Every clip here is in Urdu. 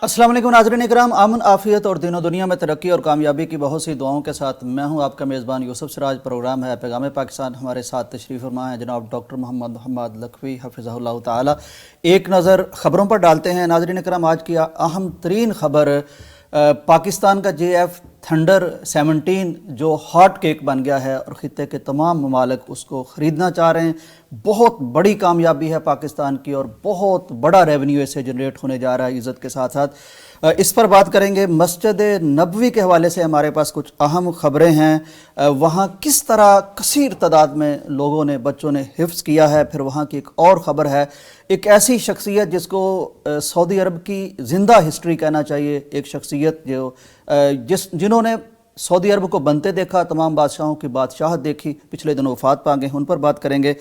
السلام علیکم ناظرین اکرام، امن عافیت اور دین و دنیا میں ترقی اور کامیابی کی بہت سی دعاؤں کے ساتھ میں ہوں آپ کا میزبان یوسف سراج۔ پروگرام ہے پیغام پاکستان۔ ہمارے ساتھ تشریف فرما ہے جناب ڈاکٹر محمد حماد لکھوی حفظہ اللہ تعالی۔ ایک نظر خبروں پر ڈالتے ہیں ناظرین اکرام۔ آج کی اہم ترین خبر پاکستان کا JF-Thunder 17 جو ہاٹ کیک بن گیا ہے اور خطے کے تمام ممالک اس کو خریدنا چاہ رہے ہیں۔ بہت بڑی کامیابی ہے پاکستان کی اور بہت بڑا ریونیو اسے جنریٹ ہونے جا رہا ہے عزت کے ساتھ ساتھ۔ اس پر بات کریں گے۔ مسجد نبوی کے حوالے سے ہمارے پاس کچھ اہم خبریں ہیں۔ وہاں کس طرح کثیر تعداد میں لوگوں نے بچوں نے حفظ کیا ہے۔ پھر وہاں کی ایک اور خبر ہے، ایک ایسی شخصیت جس کو سعودی عرب کی زندہ ہسٹری کہنا چاہیے، ایک شخصیت جو جنہوں نے سعودی عرب کو بنتے دیکھا، تمام بادشاہوں کی بادشاہت دیکھی، پچھلے دنوں وفات پا گئے، ان پر بات کریں گے۔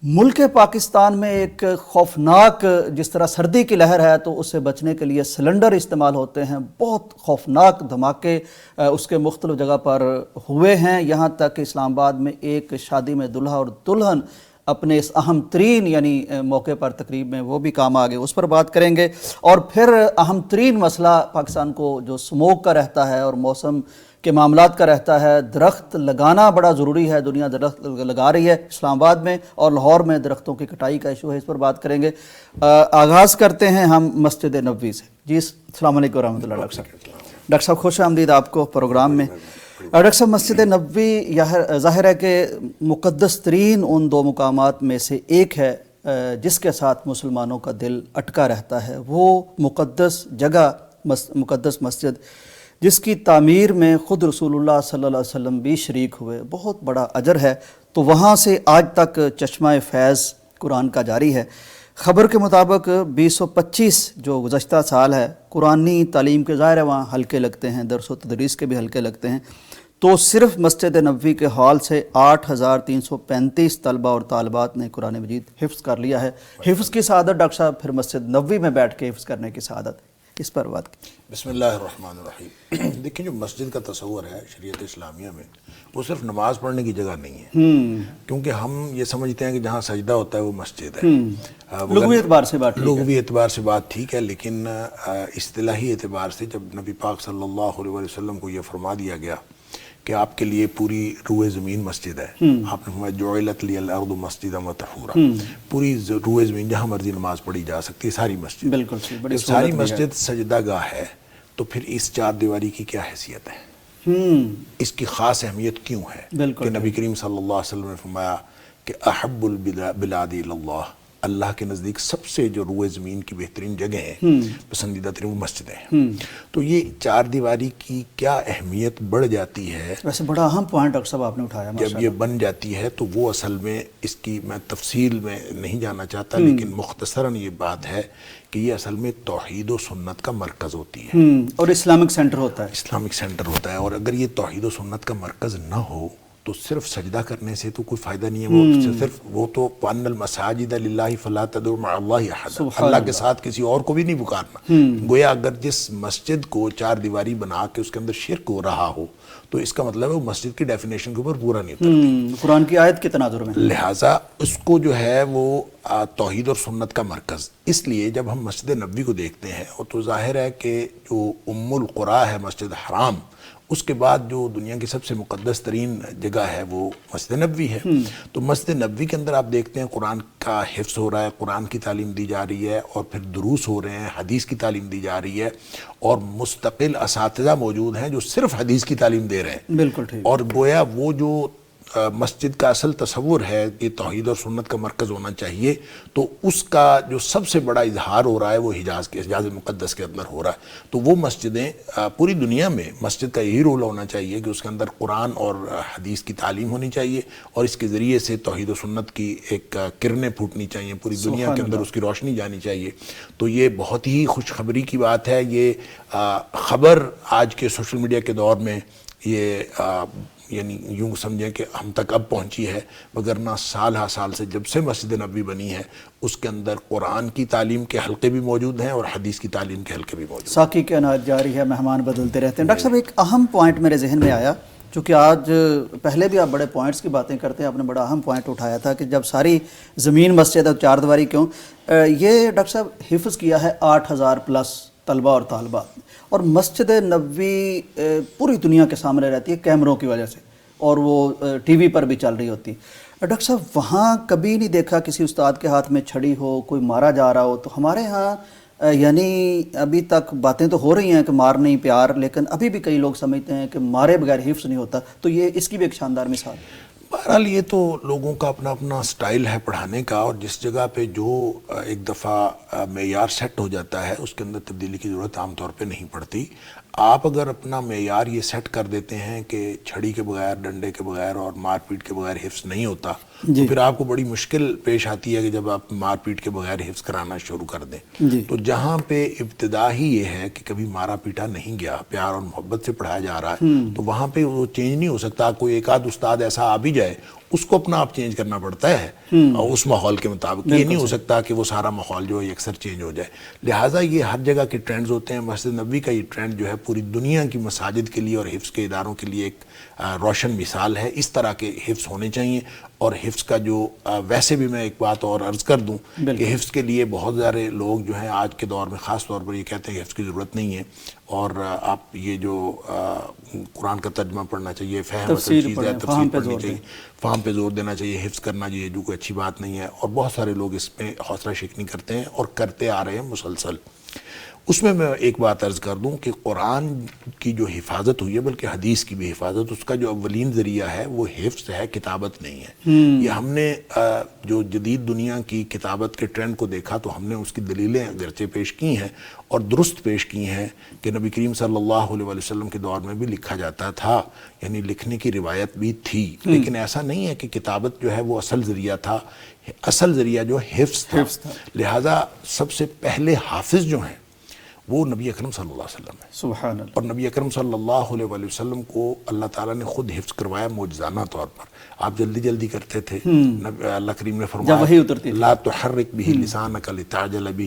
ملک پاکستان میں ایک خوفناک، جس طرح سردی کی لہر ہے تو اس سے بچنے کے لیے سلنڈر استعمال ہوتے ہیں، بہت خوفناک دھماکے اس کے مختلف جگہ پر ہوئے ہیں، یہاں تک کہ اسلام آباد میں ایک شادی میں دلہا اور دلہن اپنے اس اہم ترین موقع پر تقریب میں وہ بھی کام آگے، اس پر بات کریں گے۔ اور پھر اہم ترین مسئلہ پاکستان کو جو سموگ کا رہتا ہے اور موسم کے معاملات کا رہتا ہے، درخت لگانا بڑا ضروری ہے۔ دنیا درخت لگا رہی ہے، اسلام آباد میں اور لاہور میں درختوں کی کٹائی کا ایشو ہے، اس پر بات کریں گے۔ آغاز کرتے ہیں ہم مسجد نبوی سے۔ جی السلام علیکم ورحمۃ اللہ ڈاکٹر صاحب۔ ڈاکٹر صاحب خوش آمدید آپ کو پروگرام میں۔ ڈاکٹر صاحب مسجد نبوی ظاہر ہے کہ مقدس ترین ان دو مقامات میں سے ایک ہے جس کے ساتھ مسلمانوں کا دل اٹکا رہتا ہے، وہ مقدس جگہ مقدس مسجد جس کی تعمیر میں خود رسول اللہ صلی اللہ علیہ وسلم بھی شریک ہوئے، بہت بڑا اجر ہے۔ تو وہاں سے آج تک چشمہ فیض قرآن کا جاری ہے۔ خبر کے مطابق 225 جو گزشتہ سال ہے، قرآنی تعلیم کے ظاہر ہے وہاں حلقے لگتے ہیں، درس و تدریس کے بھی حلقے لگتے ہیں، تو صرف مسجد نبوی کے ہال سے 8335 طلبہ اور طالبات نے قرآن مجید حفظ کر لیا ہے۔ حفظ کی سعادت ڈاکٹر صاحب، پھر مسجد نبوی میں بیٹھ کے حفظ کرنے کی سعادت، اس پر بات کی۔ بسم اللہ الرحمن الرحیم۔ دیکھیں جو مسجد کا تصور ہے شریعت اسلامیہ میں، وہ صرف نماز پڑھنے کی جگہ نہیں ہے، کیونکہ ہم یہ سمجھتے ہیں کہ جہاں سجدہ ہوتا ہے وہ مسجد ہے۔ لغوی اعتبار سے بات لغوی اعتبار سے بات ٹھیک ہے، لیکن اصطلاحی اعتبار سے جب نبی پاک صلی اللہ علیہ وسلم کو یہ فرما دیا گیا کہ آپ کے لیے پوری روئے زمین مسجد ہے، آپ نے فرمایا جعلت لی الارض مسجدا وطہورا، پوری روئے زمین جہاں مرضی نماز پڑھی جا سکتی ہے، ساری مسجد۔ بالکل جب ساری مسجد سجدہ گاہ ہے تو پھر اس چار دیواری کی کیا حیثیت ہے، اس کی خاص اہمیت کیوں ہے کہ نبی کریم صلی اللہ علیہ وسلم نے فرمایا کہ احب البلاد اللہ، اللہ کے نزدیک سب سے جو روئے زمین کی بہترین جگہ ہیں، پسندیدہ ترین وہ مسجدیں ہیں۔ تو یہ چار دیواری کی کیا اہمیت بڑھ جاتی ہے، ویسے بڑا اہم پوائنٹ ڈاکٹر صاحب آپ نے اٹھایا۔ جب یہ بن جاتی ہے تو وہ اصل میں اس کی میں تفصیل میں نہیں جانا چاہتا، لیکن مختصراً یہ بات ہے کہ یہ اصل میں توحید و سنت کا مرکز ہوتی ہے اور اسلامک سینٹر ہوتا ہے۔ اسلامک سینٹر ہوتا ہے، اور اگر یہ توحید و سنت کا مرکز نہ ہو تو صرف سجدہ کرنے سے تو کوئی فائدہ نہیں ہے۔ وہ تو وَأَنَّ الْمَسَاجِدَ لِلَّهِ فَلَا تَدْعُوا مَعَ اللَّهِ أَحَدًا، اللہ کے ساتھ کسی اور کو بھی نہیں پکارنا۔ گویا اگر جس مسجد کو چار دیواری بنا کے اس کے اندر شرک ہو رہا ہو تو اس کا مطلب ہے وہ مسجد کی ڈیفینیشن کے اوپر پورا نہیں اترتی، قرآن کی آیت کے تناظر میں، لہٰذا اس کو جو ہے وہ توحید اور سنت کا مرکز۔ اس لیے جب ہم مسجد نبوی کو دیکھتے ہیں تو ظاہر ہے کہ جو ام القریٰ ہے مسجد حرام، اس کے بعد جو دنیا کی سب سے مقدس ترین جگہ ہے وہ مسجد نبوی ہے۔ تو مسجد نبوی کے اندر آپ دیکھتے ہیں قرآن کا حفظ ہو رہا ہے، قرآن کی تعلیم دی جا رہی ہے، اور پھر دروس ہو رہے ہیں، حدیث کی تعلیم دی جا رہی ہے، اور مستقل اساتذہ موجود ہیں جو صرف حدیث کی تعلیم دے رہے ہیں۔ بالکل ٹھیک۔ اور گویا وہ جو مسجد کا اصل تصور ہے کہ توحید اور سنت کا مرکز ہونا چاہیے، تو اس کا جو سب سے بڑا اظہار ہو رہا ہے وہ حجاز مقدس کے اندر ہو رہا ہے۔ تو وہ مسجدیں پوری دنیا میں مسجد کا یہی رول ہونا چاہیے کہ اس کے اندر قرآن اور حدیث کی تعلیم ہونی چاہیے، اور اس کے ذریعے سے توحید و سنت کی ایک کرنیں پھوٹنی چاہیے، پوری دنیا کے اندر اس کی روشنی جانی چاہیے۔ تو یہ بہت ہی خوشخبری کی بات ہے۔ یہ خبر آج کے سوشل میڈیا کے دور میں یہ یعنی یوں سمجھیں کہ ہم تک اب پہنچی ہے، وگرنہ سال ہا سال سے جب سے مسجد نبوی بنی ہے اس کے اندر قرآن کی تعلیم کے حلقے بھی موجود ہیں اور حدیث کی تعلیم کے حلقے بھی موجود ہیں۔ ساقی کے اناج جاری ہے، مہمان بدلتے رہتے ہیں۔ ڈاکٹر صاحب ایک اہم پوائنٹ میرے ذہن میں آیا چونکہ آج پہلے بھی آپ بڑے پوائنٹس کی باتیں کرتے ہیں، آپ نے بڑا اہم پوائنٹ اٹھایا تھا کہ جب ساری زمین مسجد ہے 4 دیواری کیوں، یہ ڈاکٹر صاحب حفظ کیا ہے 8,000 پلس طلبہ اور طالبات، اور مسجد نبوی پوری دنیا کے سامنے رہتی ہے کیمروں کی وجہ سے، اور وہ ٹی وی پر بھی چل رہی ہوتی ہے۔ ڈاکٹر صاحب وہاں کبھی نہیں دیکھا کسی استاد کے ہاتھ میں چھڑی ہو، کوئی مارا جا رہا ہو؟ تو ہمارے ہاں یعنی ابھی تک باتیں تو ہو رہی ہیں کہ مار نہیں پیار، لیکن ابھی بھی کئی لوگ سمجھتے ہیں کہ مارے بغیر حفظ نہیں ہوتا، تو یہ اس کی بھی ایک شاندار مثال ہے۔ بہرحال یہ تو لوگوں کا اپنا اپنا سٹائل ہے پڑھانے کا، اور جس جگہ پہ جو ایک دفعہ معیار سیٹ ہو جاتا ہے اس کے اندر تبدیلی کی ضرورت عام طور پہ نہیں پڑتی۔ آپ اگر اپنا معیار یہ سیٹ کر دیتے ہیں کہ چھڑی کے بغیر، ڈنڈے کے بغیر اور مار پیٹ کے بغیر حفظ نہیں ہوتا، تو پھر آپ کو بڑی مشکل پیش آتی ہے کہ جب آپ مار پیٹ کے بغیر حفظ کرانا شروع کر دیں۔ تو جہاں پہ ابتدا ہی یہ ہے کہ کبھی مارا پیٹا نہیں گیا، پیار اور محبت سے پڑھایا جا رہا ہے، تو وہاں پہ وہ چینج نہیں ہو سکتا۔ کوئی ایک آدھ استاد ایسا آ بھی جائے، اس کو اپنا آپ چینج کرنا پڑتا ہے اور اس ماحول کے مطابق، یہ نہیں ہو سکتا کہ وہ سارا ماحول جو ہے اکثر چینج ہو جائے۔ لہٰذا یہ ہر جگہ کے ٹرینڈز ہوتے ہیں۔ مسجد نبوی کا یہ ٹرینڈ جو ہے پوری دنیا کی مساجد کے لیے اور حفظ کے اداروں کے لیے ایک روشن مثال ہے۔ اس طرح کے حفظ ہونے چاہیے، اور حفظ کا جو ویسے بھی میں ایک بات اور عرض کر دوں کہ حفظ کے لیے بہت سارے لوگ جو ہیں آج کے دور میں خاص طور پر یہ کہتے ہیں کہ حفظ کی ضرورت نہیں ہے، اور آپ یہ جو قرآن کا ترجمہ پڑھنا چاہیے، فہم اصل چیز ہے، تفسیر پڑھنی چاہیے، فہم پہ زور دینا چاہیے، حفظ کرنا چاہیے، جو کوئی اچھی بات نہیں ہے، اور بہت سارے لوگ اس میں حوصلہ شکنی کرتے ہیں اور کرتے آ رہے ہیں مسلسل۔ اس میں ایک بات عرض کر دوں کہ قرآن کی جو حفاظت ہوئی ہے، بلکہ حدیث کی بھی حفاظت، اس کا جو اولین ذریعہ ہے وہ حفظ ہے، کتابت نہیں ہے۔ یہ ہم نے جو جدید دنیا کی کتابت کے ٹرینڈ کو دیکھا تو ہم نے اس کی دلیلیں اگرچہ پیش کی ہیں اور درست پیش کی ہیں کہ نبی کریم صلی اللہ علیہ وسلم کے دور میں بھی لکھا جاتا تھا، یعنی لکھنے کی روایت بھی تھی، لیکن ایسا نہیں ہے کہ کتابت جو ہے وہ اصل ذریعہ تھا۔ اصل ذریعہ جو حفظ تھا۔ لہٰذا سب سے پہلے حافظ جو ہیں وہ نبی اکرم صلی اللہ علیہ وسلم ہے، سبحان اللہ۔ اور نبی اکرم صلی اللہ علیہ وسلم کو اللہ تعالیٰ نے خود حفظ کروایا معجزانہ طور پر۔ آپ جلدی جلدی کرتے تھے، اللہ کریم نے فرمایا وحی اترتی لا تحرک به لسانک لتعجل به،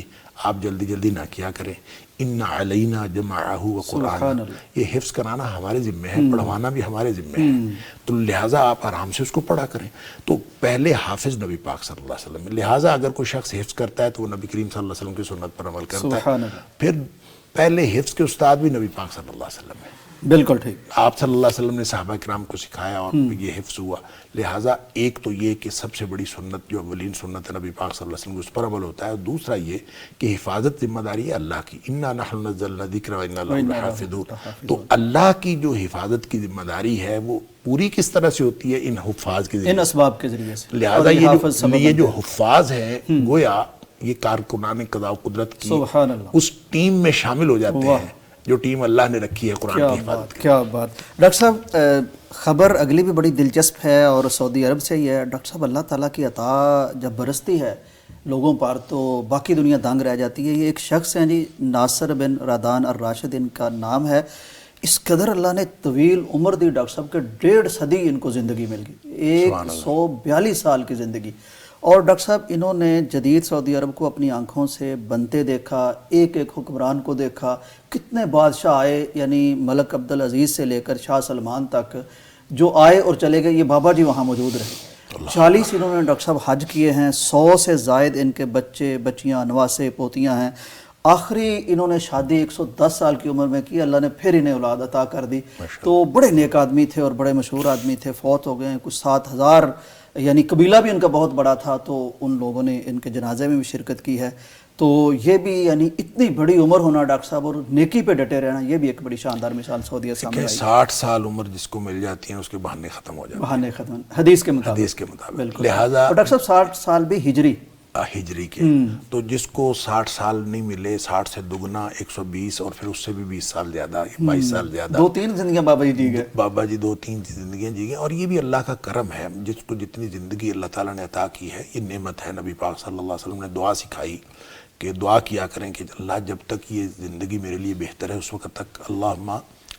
آپ جلدی جلدی نہ کیا کریں، ان علینا جمعہ وقرآن، یہ حفظ کرانا ہمارے ذمہ ہے، پڑھوانا بھی ہمارے ذمہ ہے، تو لہٰذا آپ آرام سے اس کو پڑھا کریں۔ تو پہلے حافظ نبی پاک صلی اللہ علیہ وسلم ہے، لہٰذا اگر کوئی شخص حفظ کرتا ہے تو وہ نبی کریم صلی اللہ علیہ وسلم کی سنت پر عمل کرتا ہے۔ پھر پہلے حفظ کے استاد بھی نبی پاک صلی اللہ علیہ وسلم ہے، بالکل ٹھیک۔ آپ صلی اللہ علیہ وسلم نے صحابہ کرام کو سکھایا اور یہ حفظ ہوا۔ لہٰذا ایک تو یہ کہ سب سے بڑی سنت جو اولین سنت ہے نبی پاک صلی اللہ علیہ وسلم کی، اس پر عمل ہوتا ہے، اور دوسرا یہ کہ حفاظت ذمہ داری ہے اللہ کی، انا نحن نزلنا الذکر وانا لہ لحافظون۔ تو اللہ کی جو حفاظت کی ذمہ داری ہے وہ پوری کس طرح سے ہوتی ہے؟ ان حفاظ کے ذریعے، ان اسباب کے ذریعے سے۔ لہٰذا یہ جو حفاظ ہیں گویا یہ کارکنان قضاء و قدرت کی اس ٹیم میں شامل ہو جاتے ہیں جو ٹیم اللہ نے رکھی ہے قرآن کی حفاظت کی۔ کیا بات۔ ڈاکٹر صاحب خبر اگلی بھی بڑی دلچسپ ہے اور سعودی عرب سے ہی ہے۔ ڈاکٹر صاحب اللہ تعالیٰ کی عطا جب برستی ہے لوگوں پر تو باقی دنیا دنگ رہ جاتی ہے۔ یہ ایک شخص ہیں جی، ناصر بن رادان الراشد ان کا نام ہے۔ اس قدر اللہ نے طویل عمر دی ڈاکٹر صاحب کے 1.5 صدی ان کو زندگی مل گئی، 142 سال کی زندگی۔ اور ڈاکٹر صاحب انہوں نے جدید سعودی عرب کو اپنی آنکھوں سے بنتے دیکھا، ایک ایک حکمران کو دیکھا، کتنے بادشاہ آئے، یعنی ملک عبدالعزیز سے لے کر شاہ سلمان تک جو آئے اور چلے گئے، یہ بابا جی وہاں موجود رہے۔ 40 انہوں نے ڈاکٹر صاحب حج کیے ہیں، 100 سے زائد ان کے بچے بچیاں نواسے پوتیاں ہیں۔ آخری انہوں نے شادی 110 سال کی عمر میں کی، اللہ نے پھر انہیں اولاد عطا کر دی۔ تو بڑے نیک آدمی تھے اور بڑے مشہور آدمی تھے، فوت ہو گئے ہیں۔ کچھ 7000 یعنی قبیلہ بھی ان کا بہت بڑا تھا، تو ان لوگوں نے ان کے جنازے میں بھی شرکت کی ہے۔ تو یہ بھی یعنی اتنی بڑی عمر ہونا ڈاکٹر صاحب اور نیکی پہ ڈٹے رہنا، یہ بھی ایک بڑی شاندار مثال سعودیہ سامنے آئی۔ 60 سال عمر جس کو مل جاتی ہیں اس کے بہانے ختم ہو جاتے ہیں، بہانے ختم حدیث کے مطابق۔ بالکل۔ لہٰذا ڈاکٹر صاحب 60 سال بھی ہجری کے، تو جس کو 60 سال نہیں ملے، 60 سے دگنا 120 اور پھر اس سے بھی 20 سال زیادہ، 22 سال زیادہ، 2-3 زندگیاں بابا جی جی گئے، بابا جی 2-3 زندگیاں جی گئے۔ اور یہ بھی اللہ کا کرم ہے، جس کو جتنی زندگی اللہ تعالیٰ نے عطا کی ہے یہ نعمت ہے۔ نبی پاک صلی اللہ علیہ وسلم نے دعا سکھائی کہ دعا کیا کریں کہ اللہ جب تک یہ زندگی میرے لیے بہتر ہے اس وقت تک اللہم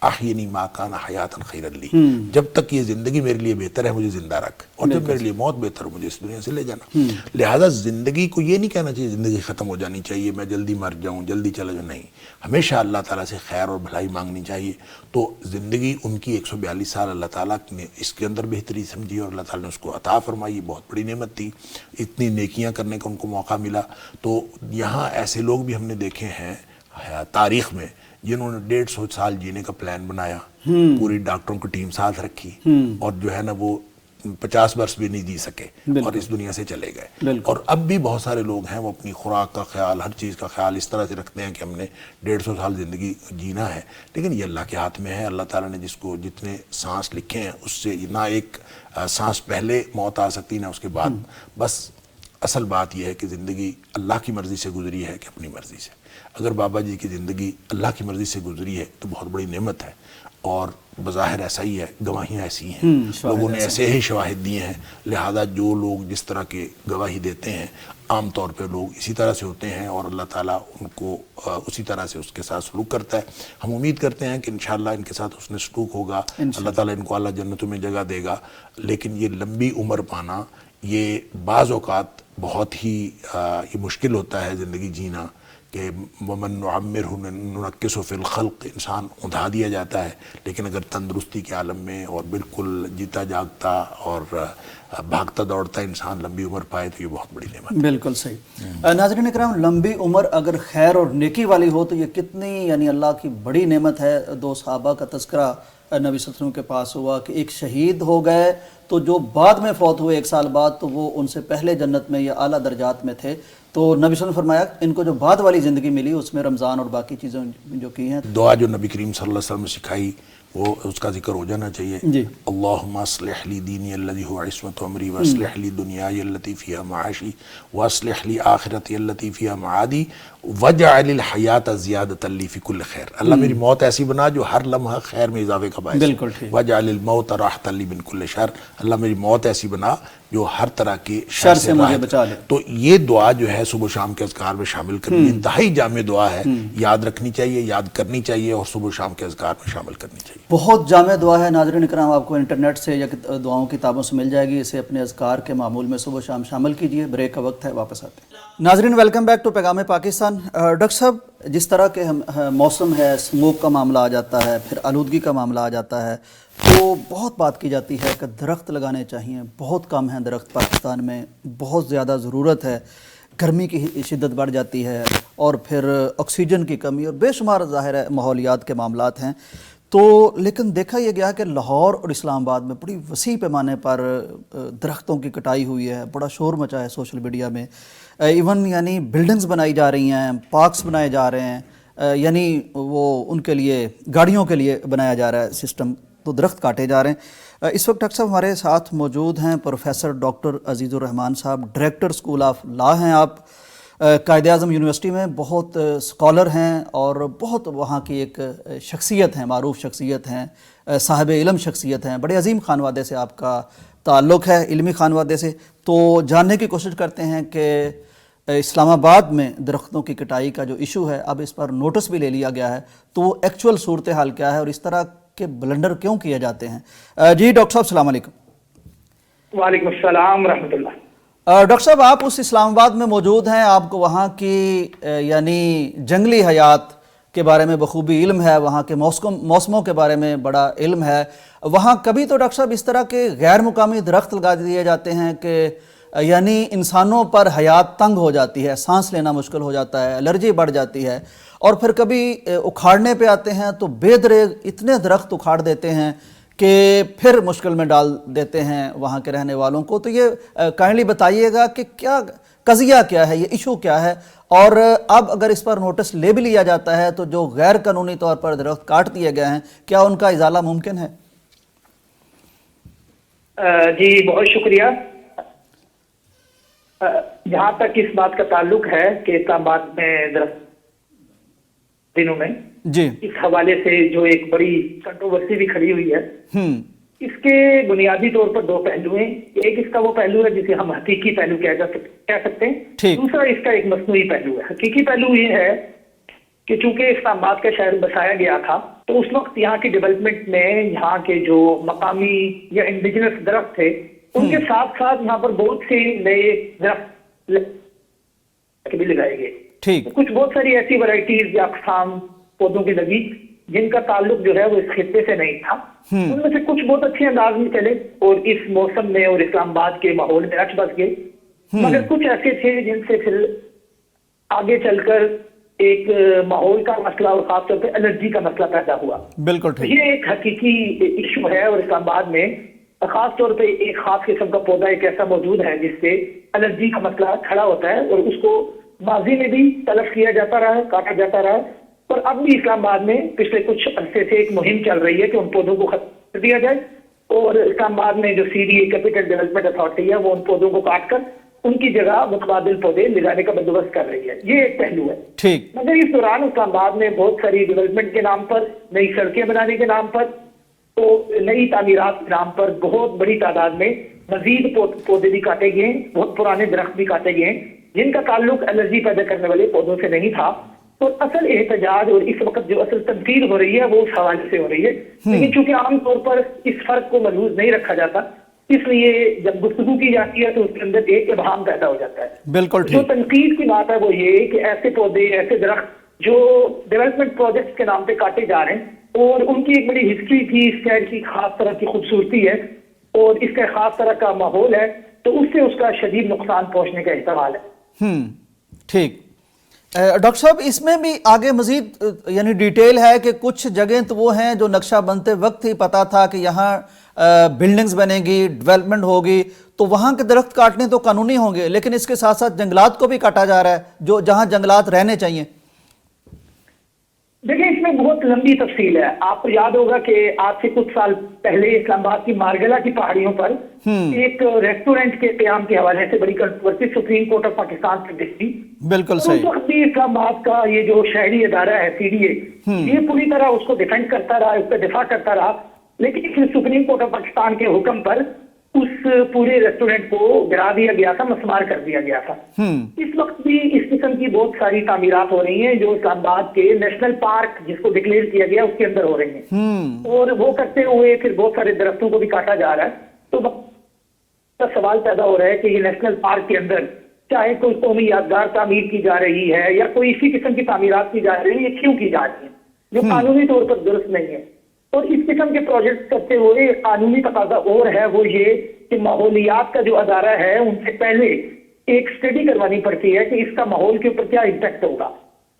احینی ما کان حیاتا خیرا لی، جب تک یہ زندگی میرے لیے بہتر ہے مجھے زندہ رکھ، اور جب میرے لیے موت بہتر ہو مجھے اس دنیا سے لے جانا۔ لہٰذا زندگی کو یہ نہیں کہنا چاہیے زندگی ختم ہو جانی چاہیے، میں جلدی مر جاؤں، جلدی چلا جاؤں، نہیں، ہمیشہ اللہ تعالیٰ سے خیر اور بھلائی مانگنی چاہیے۔ تو زندگی ان کی 142 سال اللہ تعالیٰ نے اس کے اندر بہتری سمجھی اور اللہ تعالیٰ نے اس کو عطا فرمائی، بہت بڑی نعمت تھی، اتنی نیکیاں کرنے کا ان کو موقع ملا۔ تو یہاں ایسے لوگ بھی ہم نے دیکھے ہیں تاریخ میں جنہوں نے 150 سال جینے کا پلان بنایا، پوری ڈاکٹروں کی ٹیم ساتھ رکھی، اور جو ہے نا وہ 50 برس بھی نہیں جی سکے اور اس دنیا سے چلے گئے۔ اور اب بھی بہت سارے لوگ ہیں وہ اپنی خوراک کا خیال، ہر چیز کا خیال اس طرح سے رکھتے ہیں کہ ہم نے 150 سال زندگی جینا ہے، لیکن یہ اللہ کے ہاتھ میں ہے۔ اللہ تعالیٰ نے جس کو جتنے سانس لکھے ہیں اس سے نہ ایک سانس پہلے موت آ سکتی نہ اس کے بعد۔ بس اصل بات یہ ہے کہ زندگی اللہ کی مرضی سے گزری ہے کہ اپنی مرضی سے۔ اگر بابا جی کی زندگی اللہ کی مرضی سے گزری ہے تو بہت بڑی نعمت ہے، اور بظاہر ایسا ہی ہے، گواہیاں ایسی ہیں، لوگوں نے ایسے ہی شواہد دیے ہیں۔ لہذا جو لوگ جس طرح کے گواہی دیتے ہیں عام طور پہ لوگ اسی طرح سے ہوتے ہیں، اور اللہ تعالیٰ ان کو اسی طرح سے اس کے ساتھ سلوک کرتا ہے۔ ہم امید کرتے ہیں کہ انشاءاللہ ان کے ساتھ اس نے سلوک ہوگا، اللہ تعالیٰ ان کو اعلیٰ جنتوں میں جگہ دے گا۔ لیکن یہ لمبی عمر پانا یہ بعض اوقات بہت ہی یہ مشکل ہوتا ہے زندگی جینا، کہ ومن نعمرہ ننکسہ فی الخلق، انسان اندھا دیا جاتا ہے، لیکن اگر تندرستی کے عالم میں اور بالکل جیتا جاگتا اور بھاگتا دوڑتا انسان لمبی عمر پائے تو یہ بہت بڑی نعمت ہے۔ بالکل صحیح۔ ناظرین کرام، لمبی عمر اگر خیر اور نیکی والی ہو تو یہ کتنی یعنی اللہ کی بڑی نعمت ہے۔ 2 صحابہ کا تذکرہ نبی صلی اللہ علیہ وسلم کے پاس ہوا کہ ایک شہید ہو گئے تو جو بعد میں فوت ہوئے 1 سال بعد تو وہ ان سے پہلے جنت میں یا اعلیٰ درجات میں تھے۔ تو نبی صلی اللہ علیہ وسلم نے فرمایا ان کو جو بعد والی زندگی ملی اس میں رمضان اور باقی چیزیں جو کی ہیں، دعا جو نبی کریم صلی اللہ علیہ وسلم نے سکھائی وہ اس کا ذکر ہو جانا چاہیے۔ جی، اللہم اصلح لی دینی الذی هو عصمت امری واصلح لی دنیای التي فیہا معاشی واصلح لی آخرتی التي فیہا معادی واجعل الحیات زیادۃ لی فی کل خیر۔ اللہ میری موت ایسی بنا جو ہر لمحہ خیر میں اضافے کا باعث بالکل ٹھیک۔ واجعل الموت راحۃ لی من کل شر، اللہ میری موت ایسی بنا جو ہر طرح کے شر سے مجھے بچا لے۔ تو یہ دعا جو ہے صبح و شام کے اذکار میں شامل کرنی، انتہائی جامع دعا ہے، یاد رکھنی چاہیے، یاد کرنی چاہیے، اور صبح و شام کے اذکار میں شامل کرنی چاہیے۔ بہت جامع دعا ہے ناظرین کرام، آپ کو انٹرنیٹ سے یا دعاؤں کتابوں سے مل جائے گی، اسے اپنے اذکار کے معمول میں صبح و شام شامل کیجئے۔ بریک کا وقت ہے، واپس آتے ہیں۔ ناظرین ویلکم بیک ٹو پیغام پاکستان۔ ڈاکٹر صاحب، جس طرح کے موسم ہے، اسموک کا معاملہ آ جاتا ہے، پھر آلودگی کا معاملہ آ جاتا ہے، تو بہت بات کی جاتی ہے کہ درخت لگانے چاہیے، بہت کم ہیں درخت پاکستان میں، بہت زیادہ ضرورت ہے، گرمی کی شدت بڑھ جاتی ہے، اور پھر آکسیجن کی کمی اور بے شمار ظاہر ہے ماحولیات کے معاملات ہیں۔ تو لیکن دیکھا یہ گیا کہ لاہور اور اسلام آباد میں بڑی وسیع پیمانے پر درختوں کی کٹائی ہوئی ہے، بڑا شور مچا ہے سوشل میڈیا میں، ایون یعنی بلڈنگز بنائی جا رہی ہیں، پارکس بنائے جا رہے ہیں، یعنی وہ ان کے لیے گاڑیوں کے لیے بنایا جا رہا ہے سسٹم، تو درخت کاٹے جا رہے ہیں۔ اس وقت ڈاکٹر صاحب ہمارے ساتھ موجود ہیں پروفیسر ڈاکٹر عزیز الرحمان صاحب، ڈائریکٹر اسکول آف لا ہیں آپ، قائد اعظم یونیورسٹی میں بہت اسکالر ہیں اور بہت وہاں کی ایک شخصیت ہیں، معروف شخصیت ہیں، صاحب علم شخصیت ہیں، بڑے عظیم خانوادے سے آپ کا تعلق ہے، علمی خانوادے سے۔ تو جاننے کی کوشش کرتے ہیں کہ اسلام آباد میں درختوں کی کٹائی کا جو ایشو ہے، اب اس پر نوٹس بھی لے لیا گیا ہے، تو وہ ایکچول صورتحال کیا ہے اور اس طرح کے بلنڈر کیوں کیے جاتے ہیں؟ جی ڈاکٹر صاحب السلام علیکم۔ وعلیکم السلام ورحمۃ اللہ۔ ڈاکٹر صاحب، آپ اس اسلام آباد میں موجود ہیں، آپ کو وہاں کی یعنی جنگلی حیات کے بارے میں بخوبی علم ہے، وہاں کے موسموں کے بارے میں بڑا علم ہے۔ وہاں کبھی تو ڈاکٹر صاحب اس طرح کے غیر مقامی درخت لگا دیے جاتے ہیں کہ یعنی انسانوں پر حیات تنگ ہو جاتی ہے، سانس لینا مشکل ہو جاتا ہے، الرجی بڑھ جاتی ہے، اور پھر کبھی اکھاڑنے پہ آتے ہیں تو بے دریغ اتنے درخت اکھاڑ دیتے ہیں کہ پھر مشکل میں ڈال دیتے ہیں وہاں کے رہنے والوں کو۔ تو یہ کائنڈلی بتائیے گا کہ کیا قضیہ کیا ہے، یہ ایشو کیا ہے، اور اب اگر اس پر نوٹس لے بھی لیا جاتا ہے تو جو غیر قانونی طور پر درخت کاٹ دیے گئے ہیں، کیا ان کا ازالہ ممکن ہے؟ جی بہت شکریہ۔ جہاں تک اس بات کا تعلق ہے کہ اسلام آباد میں درخت دنوں میں جی اس حوالے سے جو ایک بڑی کنٹروورسی بھی کھڑی ہوئی ہے، اس کے بنیادی طور پر 2 پہلو ہیں۔ ایک اس کا وہ پہلو ہے جسے ہم حقیقی پہلو کہہ سکتے ہیں، دوسرا اس کا ایک مصنوعی پہلو ہے۔ حقیقی پہلو یہ ہے کہ چونکہ اسلام آباد کا شہر بسایا گیا تھا تو اس وقت یہاں کی ڈیولپمنٹ میں یہاں کے جو مقامی یا انڈیجنس درخت تھے ان کے ساتھ ساتھ یہاں پر بہت سے نئے درخت بھی لگائے گئے. ٹھیک. کچھ بہت ساری ایسی ورائٹیز یا اقسام پودوں کی لگی جن کا تعلق جو ہے وہ اس خطے سے نہیں تھا. ان میں سے کچھ بہت اچھے انداز میں چلے اور اس موسم میں اور اسلام آباد کے ماحول میں رچ بس گئے, مگر کچھ ایسے تھے جن سے پھر آگے چل کر ایک ماحول کا مسئلہ اور خاص طور پہ الرجی کا مسئلہ پیدا ہوا. بالکل ٹھیک. یہ ایک حقیقی ایشو ہے اور اسلام آباد میں خاص طور پہ ایک خاص قسم کا پودا ایک ایسا موجود ہے جس سے الرجی کا مسئلہ کھڑا ہوتا ہے اور اس کو ماضی میں بھی تلف کیا جاتا رہا ہے, کاٹا جاتا رہا ہے, اور اب بھی اسلام آباد میں پچھلے کچھ عرصے سے ایک مہم چل رہی ہے کہ ان پودوں کو ختم کر دیا جائے, اور اسلام آباد میں جو CDA کیپٹل ڈیولپمنٹ اتھارٹی ہے وہ ان پودوں کو کاٹ کر ان کی جگہ متبادل پودے لگانے کا بندوبست کر رہی ہے. یہ ایک پہلو ہے. ٹھیک. مگر اس دوران اسلام آباد میں بہت ساری ڈیولپمنٹ کے نام پر, نئی سڑکیں بنانے کے نام پر, تو نئی تعمیرات کے نام پر بہت بڑی تعداد میں مزید پودے بھی کاٹے گئے, بہت پرانے درخت بھی کاٹے گئے جن کا تعلق الرجی پیدا کرنے والے پودوں سے نہیں تھا. اور اصل احتجاج اور اس وقت جو اصل تنقید ہو رہی ہے وہ اس حوالے سے ہو رہی ہے, لیکن چونکہ عام طور پر اس فرق کو ملحوظ نہیں رکھا جاتا اس لیے جب گفتگو کی جاتی ہے تو اس کے اندر ایک ابہام پیدا ہو جاتا ہے. بالکل جو ٹھیک. تنقید کی بات ہے وہ یہ کہ ایسے پودے, ایسے درخت جو ڈیولپمنٹ پروجیکٹس کے نام پہ کاٹے جا رہے ہیں اور ان کی ایک بڑی ہسٹری تھی, اس شہر کی خاص طرح کی خوبصورتی ہے اور اس کا خاص طرح کا ماحول ہے, تو اس سے اس کا شدید نقصان پہنچنے کا احتمال ہے. ٹھیک. ڈاکٹر صاحب اس میں بھی آگے مزید یعنی ڈیٹیل ہے کہ کچھ جگہیں تو وہ ہیں جو نقشہ بنتے وقت ہی پتا تھا کہ یہاں بلڈنگز بنے گی, ڈیولپمنٹ ہوگی, تو وہاں کے درخت کاٹنے تو قانونی ہوں گے, لیکن اس کے ساتھ ساتھ جنگلات کو بھی کاٹا جا رہا ہے جو جہاں جنگلات رہنے چاہیے. دیکھیں اس میں بہت لمبی تفصیل ہے. آپ کو یاد ہوگا کہ آج سے کچھ سال پہلے اسلام آباد کی مارگلا کی پہاڑیوں پر ایک ریسٹورینٹ کے قیام کے حوالے سے بڑی controversy supreme court of Pakistan سے دکھی. بالکل اس صحیح. وقت بھی اسلام آباد کا یہ جو شہری ادارہ ہے CDA یہ پوری طرح اس کو ڈیفینڈ کرتا رہا, اس کا دفاع کرتا رہا, لیکن پھر سپریم کورٹ آف پاکستان کے حکم پر اس پورے ریسٹورینٹ کو گرا دیا گیا تھا, مسمار کر دیا گیا تھا. اس وقت بھی اس قسم کی بہت ساری تعمیرات ہو رہی ہیں جو اسلام آباد کے نیشنل پارک جس کو ڈکلیئر کیا گیا اس کے اندر ہو رہی ہیں, اور وہ کرتے ہوئے پھر بہت سارے درختوں کو بھی کاٹا جا رہا ہے. تو سوال پیدا ہو رہا ہے کہ یہ نیشنل پارک کے اندر چاہے کوئی قومی یادگار تعمیر کی جا رہی ہے یا کوئی اسی قسم کی تعمیرات کی جا رہی ہے, یہ کیوں کی جا رہی ہے جو قانونی طور پر درست نہیں ہے. اور اس قسم کے پروجیکٹ کرتے ہوئے قانونی تقاضا اور ہے وہ یہ کہ ماحولیات کا جو ادارہ ہے ان سے پہلے ایک اسٹڈی کروانی پڑتی ہے کہ اس کا ماحول کے اوپر کیا امپیکٹ ہوگا.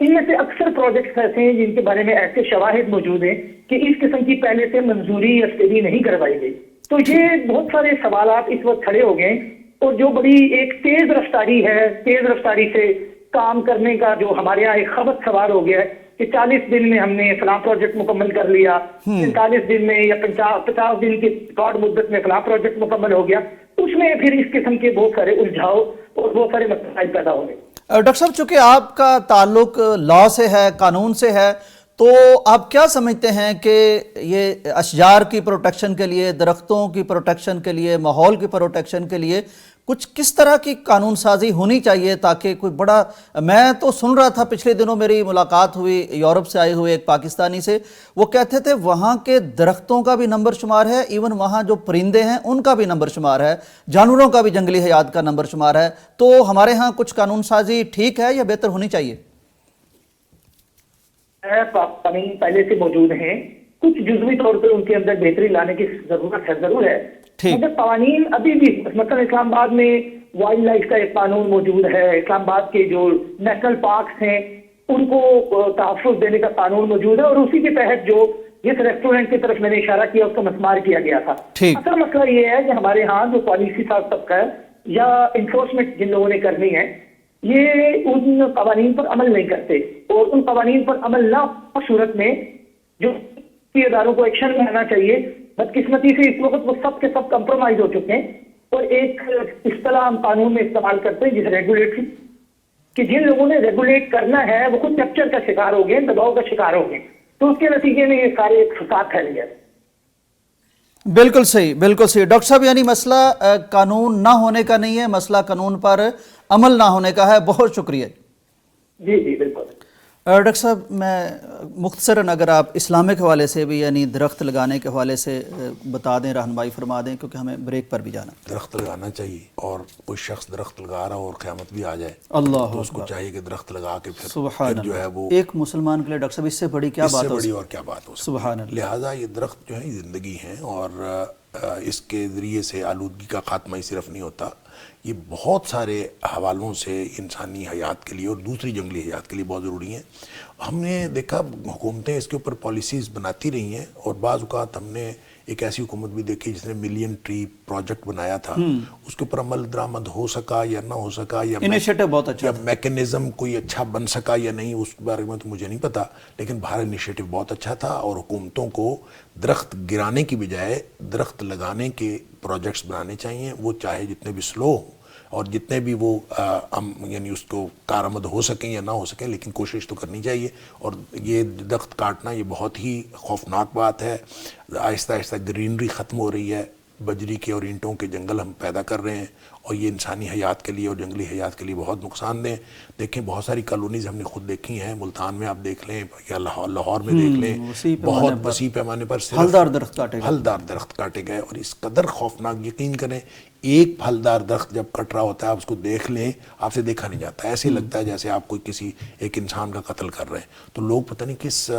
ان میں سے اکثر پروجیکٹس ایسے ہیں جن کے بارے میں ایسے شواہد موجود ہیں کہ اس قسم کی پہلے سے منظوری یا اسٹڈی نہیں کروائی گئی. تو یہ بہت سارے سوالات اس وقت کھڑے ہو گئے, اور جو بڑی ایک تیز رفتاری ہے, تیز رفتاری سے کام کرنے کا جو ہمارے یہاں ایک خبر سوار ہو گیا ہے کہ 40 دن میں ہم نے فلاں پروجیکٹ مکمل کر لیا, 45 دن میں یا 50 دن کی ریکارڈ مدت میں فلاں پروجیکٹ مکمل ہو گیا, اس میں پھر اس قسم کے بہت سارے الجھاؤ اور بہت سارے مسائل پیدا ہو گئے. ڈاکٹر صاحب چونکہ آپ کا تعلق لاء سے ہے, قانون سے ہے, تو آپ کیا سمجھتے ہیں کہ یہ اشجار کی پروٹیکشن کے لیے, درختوں کی پروٹیکشن کے لیے, ماحول کی پروٹیکشن کے لیے کچھ کس طرح کی قانون سازی ہونی چاہیے تاکہ کوئی بڑا, میں تو سن رہا تھا پچھلے دنوں میری ملاقات ہوئی یورپ سے آئے ہوئے ایک پاکستانی سے, وہ کہتے تھے وہاں کے درختوں کا بھی نمبر شمار ہے, ایون وہاں جو پرندے ہیں ان کا بھی نمبر شمار ہے, جانوروں کا بھی جنگلی حیات کا نمبر شمار ہے. تو ہمارے ہاں کچھ قانون سازی ٹھیک ہے یا بہتر ہونی چاہیے؟ قوانین پہلے سے موجود ہیں, کچھ جزوی طور پہ ان کے اندر بہتری لانے کی ضرورت ہے, ضرور ہے, مگر قوانین ابھی بھی, مثلا اسلام آباد میں وائلڈ لائف کا ایک قانون موجود ہے, اسلام آباد کے جو نیشنل پارکس ہیں ان کو تحفظ دینے کا قانون موجود ہے, اور اسی کے تحت جو جس ریسٹورینٹ کی طرف میں نے اشارہ کیا اس کو مسمار کیا گیا تھا. اصل مسئلہ یہ ہے کہ ہمارے ہاں جو پالیسی ساز طبقہ ہے یا انفورسمنٹ جن لوگوں نے کرنی ہے یہ ان قوانین پر عمل نہیں کرتے, اور ان قوانین پر عمل نہ صورت میں جو اداروں کو ایکشن لینا چاہیے, بدقسمتی سے اس وقت وہ سب کے سب کمپرومائز ہو چکے ہیں. اور ایک اصطلاح ہم قانون میں استعمال کرتے ہیں جسے ریگولیٹری, کہ جن لوگوں نے ریگولیٹ کرنا ہے وہ خود کیپچر کا شکار ہو گئے, دباؤ کا شکار ہو گئے, تو اس کے نتیجے میں یہ سارے ایک فساد پھیل گیا. بالکل صحیح, بالکل صحیح. ڈاکٹر صاحب یعنی مسئلہ قانون نہ ہونے کا نہیں ہے, مسئلہ قانون پر عمل نہ ہونے کا ہے. بہت شکریہ. جی جی بالکل. ڈاکٹر صاحب میں مختصراً اگر آپ اسلامک حوالے سے بھی یعنی درخت لگانے کے حوالے سے بتا دیں، رہنمائی فرما دیں، کیونکہ ہمیں بریک پر بھی جانا ہے۔ درخت لگانا چاہیے، اور کوئی شخص درخت لگا رہا ہو اور قیامت بھی آ جائے اللہ تو اس کو چاہیے کہ درخت لگا کے سبحان پھر جو ہے اللہ، وہ ایک مسلمان کے لیے ڈاکٹر صاحب اس سے بڑی کیا اس بات سے ہو بڑی سکتی اور کیا بات ہو سکتی سبحان ہے۔ اللہ۔ لہٰذا یہ درخت جو ہے زندگی ہیں، اور اس کے ذریعے سے آلودگی کا خاتمہ ہی صرف نہیں ہوتا، یہ بہت سارے حوالوں سے انسانی حیات کے لیے اور دوسری جنگلی حیات کے لیے بہت ضروری ہیں۔ ہم نے دیکھا حکومتیں اس کے اوپر پالیسیز بناتی رہی ہیں، اور بعض اوقات ہم نے ایک ایسی حکومت بھی دیکھی جس نے ملین ٹری پروجیکٹ بنایا تھا، اس کے اوپر عمل درآمد ہو سکا یا نہ ہو سکا، یا انیشیٹو بہت اچھا یا میکنزم کوئی اچھا بن سکا یا نہیں، اس بارے میں تو مجھے نہیں پتا، لیکن باہر انیشیٹو بہت اچھا تھا، اور حکومتوں کو درخت گرانے کی بجائے درخت لگانے کے پروجیکٹس بنانے چاہیے، وہ چاہے جتنے بھی سلو ہوں اور جتنے بھی وہ یعنی اس کو کارآمد ہو سکیں یا نہ ہو سکیں، لیکن کوشش تو کرنی چاہیے۔ اور یہ درخت کاٹنا یہ بہت ہی خوفناک بات ہے۔ آہستہ آہستہ گرینری ختم ہو رہی ہے، بجری کے اور اینٹوں کے جنگل ہم پیدا کر رہے ہیں، اور یہ انسانی حیات کے لیے اور جنگلی حیات کے لیے بہت نقصان دہ۔ دیکھیں بہت ساری کالونیز ہم نے خود دیکھی ہیں، ملتان میں آپ دیکھ لیں یا لاہور میں دیکھ لیں، بہت وسیع پیمانے پر صرف پھلدار درخت کاٹے گئے، پھلدار درخت کاٹے گئے، اور اس قدر خوفناک، یقین کریں ایک پھلدار درخت جب کٹ رہا ہوتا ہے آپ اس کو دیکھ لیں، آپ سے دیکھا نہیں جاتا، ایسے لگتا ہے جیسے آپ کوئی کسی ایک انسان کا قتل کر رہے ہیں۔ تو لوگ پتہ نہیں کس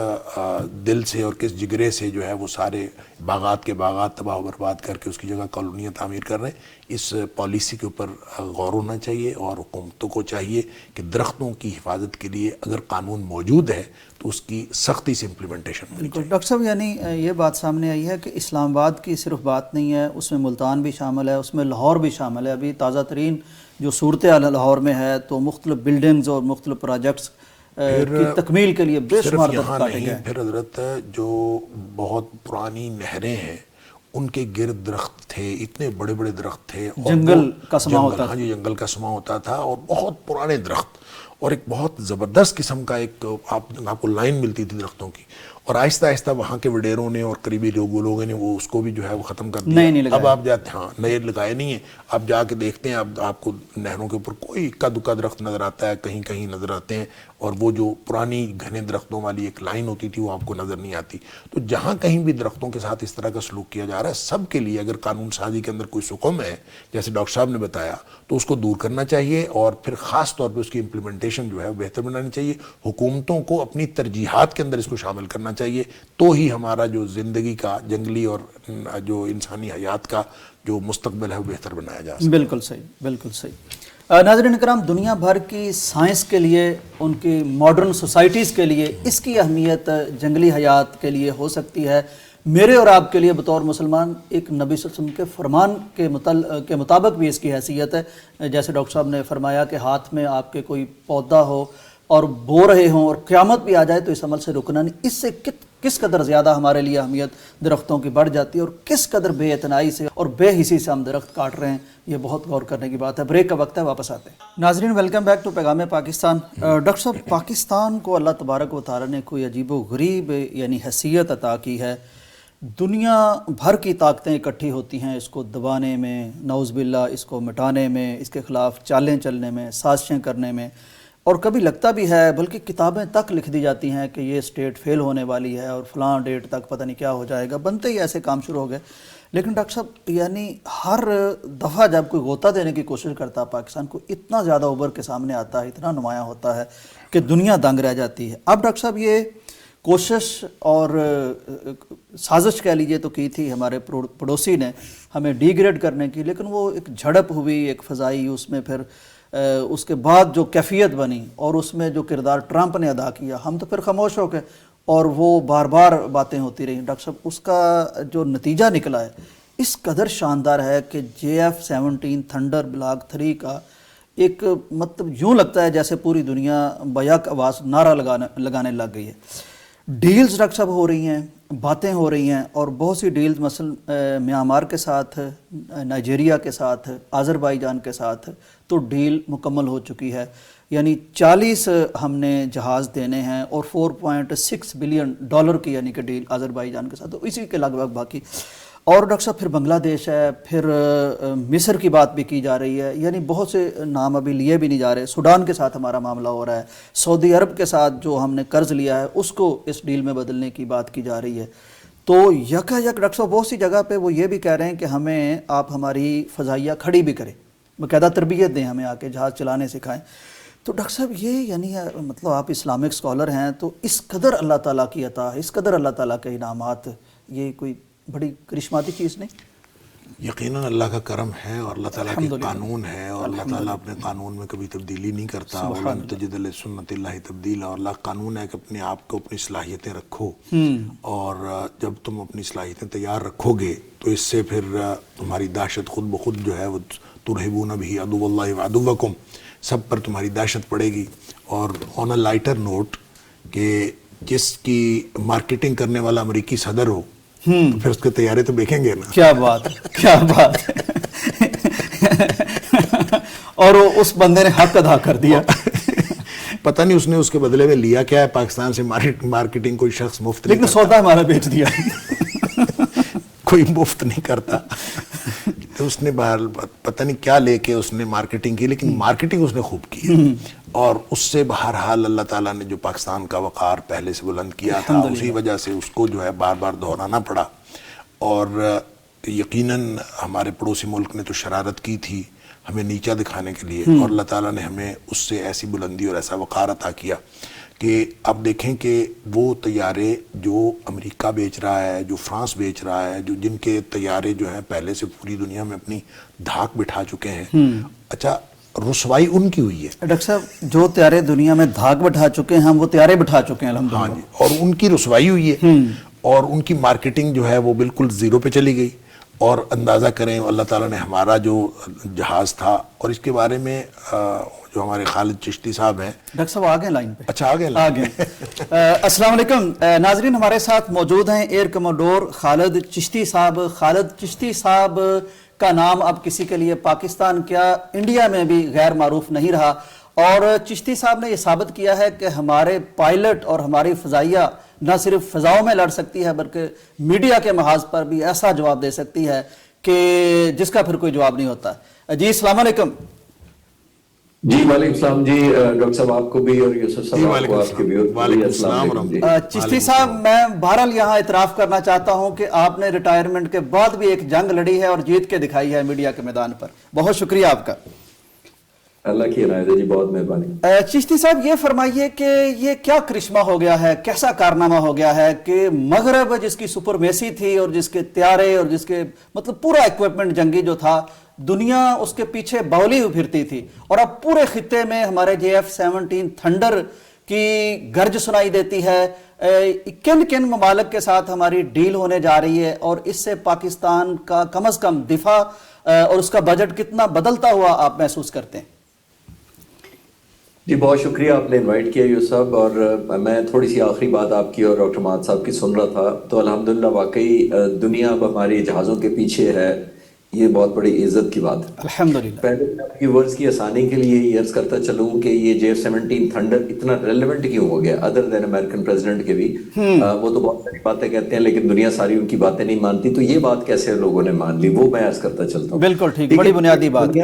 دل سے اور کس جگرے سے جو ہے وہ سارے باغات کے باغات تباہ و برباد کر کے اس کی جگہ کالونیاں تعمیر کر رہے ہیں۔ اس پالیسی کے اوپر غور ہونا چاہیے، اور حکومتوں کو چاہیے کہ درختوں کی حفاظت کے لیے اگر قانون موجود ہے تو اس کی سختی سے امپلیمنٹیشن ہونی بالکل چاہیے۔ ڈاکٹر صاحب، یعنی یہ بات سامنے آئی ہے کہ اسلام آباد کی صرف بات نہیں ہے، اس میں ملتان بھی شامل ہے، اس میں لاہور بھی شامل ہے۔ ابھی تازہ ترین جو صورتحال لاہور میں ہے تو مختلف بلڈنگز اور مختلف پروجیکٹس کی تکمیل کے لیے بے شمار درخت کاٹے گئے۔ پھر حضرت جو بہت پرانی نہریں ہیں ان کے گرد درخت تھے، اتنے بڑے بڑے درخت تھے، جنگل کا سما ہوتا تھا، جنگل کا سما ہوتا تھا، اور بہت پرانے درخت، اور ایک بہت زبردست قسم کا ایک آپ کو لائن ملتی تھی درختوں کی، اور آہستہ آہستہ وہاں کے وڈیروں نے اور قریبی لوگوں نے وہ اس کو بھی جو ہے وہ ختم کر دیا۔ اب آپ جاتے، ہاں نئے لگائے نہیں ہیں، آپ جا کے دیکھتے ہیں، اب آپ کو نہروں کے اوپر کوئی اکا دکا درخت نظر آتا ہے، کہیں کہیں نظر آتے ہیں، اور وہ جو پرانی گھنے درختوں والی ایک لائن ہوتی تھی وہ آپ کو نظر نہیں آتی۔ تو جہاں کہیں بھی درختوں کے ساتھ اس طرح کا سلوک کیا جا رہا ہے، سب کے لیے اگر قانون سازی کے اندر کوئی سکم ہے جیسے ڈاکٹر صاحب نے بتایا تو اس کو دور کرنا چاہیے، اور پھر خاص طور پہ اس کی امپلیمنٹیشن جو ہے وہ بہتر بنانی چاہیے۔ حکومتوں کو اپنی ترجیحات کے اندر اس کو شامل کرنا چاہیے، تو ہی ہمارا جو زندگی کا جنگلی اور جو انسانی حیات کا جو مستقبل ہے وہ بہتر بنایا جا سکے۔ بالکل صحیح، بالکل صحیح۔ ناظرین کرام، دنیا بھر کی سائنس کے لیے، ان کی ماڈرن سوسائٹیز کے لیے اس کی اہمیت جنگلی حیات کے لیے ہو سکتی ہے۔ میرے اور آپ کے لیے بطور مسلمان ایک نبی صلی اللہ علیہ وسلم کے فرمان کے مطابق بھی اس کی حیثیت ہے۔ جیسے ڈاکٹر صاحب نے فرمایا کہ ہاتھ میں آپ کے کوئی پودا ہو اور بو رہے ہوں اور قیامت بھی آ جائے تو اس عمل سے رکنا نہیں۔ اس سے کس قدر زیادہ ہمارے لیے اہمیت درختوں کی بڑھ جاتی ہے، اور کس قدر بے اعتنائی سے اور بے حسی سے ہم درخت کاٹ رہے ہیں، یہ بہت غور کرنے کی بات ہے۔ بریک کا وقت ہے، واپس آتے ہیں۔ ناظرین ویلکم بیک ٹو پیغام پاکستان۔ ڈاکٹر صاحب، پاکستان کو اللہ تبارک و تعالیٰ نے کوئی عجیب و غریب یعنی حیثیت عطا کی ہے۔ دنیا بھر کی طاقتیں اکٹھی ہوتی ہیں اس کو دبانے میں، نعوذ باللہ اس کو مٹانے میں، اس کے خلاف چالیں چلنے میں، سازشیں کرنے میں، اور کبھی لگتا بھی ہے، بلکہ کتابیں تک لکھ دی جاتی ہیں کہ یہ اسٹیٹ فیل ہونے والی ہے اور فلاں ڈیٹ تک پتہ نہیں کیا ہو جائے گا، بنتے ہی ایسے کام شروع ہو گئے۔ لیکن ڈاکٹر صاحب، یعنی ہر دفعہ جب کوئی غوطہ دینے کی کوشش کرتا ہے پاکستان کو، اتنا زیادہ ابھر کے سامنے آتا ہے، اتنا نمایاں ہوتا ہے کہ دنیا دنگ رہ جاتی ہے۔ اب ڈاکٹر صاحب، یہ کوشش اور سازش کہہ لیجیے تو کی تھی ہمارے پڑوسی نے ہمیں ڈی گریڈ کرنے کی، لیکن وہ ایک جھڑپ ہوئی ایک فضائی، اس میں پھر اس کے بعد جو کیفیت بنی اور اس میں جو کردار ٹرمپ نے ادا کیا، ہم تو پھر خاموش ہو گئے اور وہ بار بار باتیں ہوتی رہیں۔ ڈاکٹر صاحب، اس کا جو نتیجہ نکلا ہے اس قدر شاندار ہے کہ JF-17 تھنڈر بلاک 3 کا ایک مطلب یوں لگتا ہے جیسے پوری دنیا بیک آواز نعرہ لگانے لگ گئی ہے۔ ڈیلز ڈاکٹر صاحب ہو رہی ہیں، باتیں ہو رہی ہیں، اور بہت سی ڈیلز مثلا میانمار کے ساتھ، نائجیریا کے ساتھ، آذربائیجان کے ساتھ تو ڈیل مکمل ہو چکی ہے۔ یعنی 40 ہم نے جہاز دینے ہیں اور $4.6 بلین کی یعنی کہ ڈیل آذربائیجان کے ساتھ، تو اسی کے لگ بھگ باقی۔ اور ڈاکٹر صاحب پھر بنگلہ دیش ہے، پھر مصر کی بات بھی کی جا رہی ہے، یعنی بہت سے نام ابھی لیے بھی نہیں جا رہے. سوڈان کے ساتھ ہمارا معاملہ ہو رہا ہے، سعودی عرب کے ساتھ جو ہم نے قرض لیا ہے اس کو اس ڈیل میں بدلنے کی بات کی جا رہی ہے. تو یکا یک ڈاکٹر صاحب بہت سی جگہ پہ وہ یہ بھی کہہ رہے ہیں کہ ہمیں آپ ہماری فضائیہ کھڑی بھی کریں، باقاعدہ تربیت دیں، ہمیں آ کے جہاز چلانے سکھائیں. تو ڈاکٹر صاحب یہ یعنی مطلب آپ اسلامک اسکالر ہیں، تو اس قدر اللہ تعالیٰ کی عطا، اس قدر اللہ تعالیٰ کے انعامات، یہ کوئی بڑی کرشماتی چیز نہیں؟ یقیناً اللہ کا کرم ہے اور اللہ تعالیٰ کے قانون ہے، اور اللہ تعالیٰ اپنے قانون میں کبھی تبدیلی نہیں کرتا. وَلَن تَجِدَ لِسُنَّتِ اللَّهِ تَبْدِيلًا. اور اللہ قانون ہے کہ اپنے آپ کو اپنی صلاحیتیں رکھو، اور جب تم اپنی صلاحیتیں تیار رکھو گے تو اس سے پھر تمہاری دہشت خود بخود جو ہے وہ ترہبون بہ عدو اللہ وعدوکم، سب پر تمہاری دہشت پڑے گی. اور آن اے لائٹر نوٹ کہ جس کی مارکیٹنگ کرنے والا امریکی صدر ہو تو پھر اس کے طیارے تو دیکھیں گے نا. کیا بات ہے، کیا بات ہے. اور اس بندے نے حق ادا کر دیا. پتہ نہیں اس نے اس کے بدلے میں لیا کیا ہے. پاکستان سے مارکیٹنگ کوئی شخص مفت نہیں لیکن سودا ہمارا بیچ دیا. کوئی مفت نہیں کرتا. تو اس نے بہرحال پتہ نہیں کیا لے کے اس نے مارکیٹنگ کی، لیکن مارکیٹنگ اس نے خوب کی ہے. اور اس سے بہرحال اللہ تعالیٰ نے جو پاکستان کا وقار پہلے سے بلند کیا تھا، اسی وجہ سے اس کو جو ہے بار بار دہرانا پڑا. اور یقیناً ہمارے پڑوسی ملک نے تو شرارت کی تھی ہمیں نیچا دکھانے کے لیے، اور اللہ تعالیٰ نے ہمیں اس سے ایسی بلندی اور ایسا وقار عطا کیا کہ اب دیکھیں کہ وہ طیارے جو امریکہ بیچ رہا ہے، جو فرانس بیچ رہا ہے، جو جن کے طیارے جو ہیں پہلے سے پوری دنیا میں اپنی دھاک بٹھا چکے ہیں، اچھا رسوائی ان کی ہوئی ہے. ڈاکٹر صاحب جو طیارے دنیا میں دھاک بٹھا چکے ہیں، ہم وہ طیارے بٹھا چکے ہیں الحمدللہ. ہاں جی، اور ان کی رسوائی ہوئی ہے، اور ان کی مارکیٹنگ جو ہے وہ بالکل زیرو پہ چلی گئی. اور اندازہ کریں اللہ تعالیٰ نے ہمارا جو جہاز تھا، اور اس کے بارے میں جو ہمارے خالد چشتی صاحب ہیں. ڈاکٹر صاحب آ گئے لائن پہ؟ اچھا آ گئے. السلام علیکم ناظرین، ہمارے ساتھ موجود ہیں ایئر کموڈور خالد چشتی صاحب. خالد چشتی صاحب کا نام اب کسی کے لیے پاکستان کیا انڈیا میں بھی غیر معروف نہیں رہا، اور چشتی صاحب نے یہ ثابت کیا ہے کہ ہمارے پائلٹ اور ہماری فضائیہ نہ صرف فضاؤں میں لڑ سکتی ہے بلکہ میڈیا کے محاذ پر بھی ایسا جواب دے سکتی ہے کہ جس کا پھر کوئی جواب نہیں ہوتا. جی السلام علیکم. جی وعلیکم السلام. جی ڈاکٹر صاحب آپ کو بھی اور یوسف صاحب کو آپ کے بھی. وعلیکم السلام. چشتی صاحب میں بہرحال یہاں اعتراف کرنا چاہتا ہوں کہ آپ نے ریٹائرمنٹ کے بعد بھی ایک جنگ لڑی ہے اور جیت کے دکھائی ہے میڈیا کے میدان پر. بہت شکریہ آپ کا. اللہ کی عنایت ہے جی، بہت مہربانی. چشتی صاحب یہ فرمائیے کہ یہ کیا کرشمہ ہو گیا ہے، کیسا کارنامہ ہو گیا ہے کہ مغرب جس کی سپرمیسی تھی اور جس کے طیارے اور جس کے مطلب پورا ایکوپمنٹ جنگی جو تھا، دنیا اس کے پیچھے باولی ہوئی پھرتی تھی، اور اب پورے خطے میں ہمارے JF-17 تھنڈر کی گرج سنائی دیتی ہے. کن کن ممالک کے ساتھ ہماری ڈیل ہونے جا رہی ہے، اور اس سے پاکستان کا کم از کم دفاع اور اس کا بجٹ کتنا بدلتا ہوا آپ محسوس کرتے ہیں؟ جی بہت شکریہ، آپ نے انوائٹ کیا یوسف صاحب. اور میں تھوڑی سی آخری بات آپ کی اور ڈاکٹر مہاد صاحب کی سن رہا تھا، تو الحمدللہ واقعی دنیا اب ہمارے جہازوں کے پیچھے ہے. یہ بہت بڑی عزت کی بات ہے الحمدللہ. پہلے میں آپ کی ورڈز کی آسانی کے لیے یہ عرض کرتا چلوں کہ یہ JF-17 تھنڈر اتنا ریلیونٹ کیوں ہو گیا ادر دین امریکن پریزیڈنٹ کے بھی. وہ تو بہت ساری باتیں کہتے ہیں لیکن دنیا ساری ان کی باتیں نہیں مانتی، تو یہ بات کیسے لوگوں نے مان لی وہ میں عرض کرتا چلتا ہوں. بالکل ٹھیک، بڑی بنیادی بات.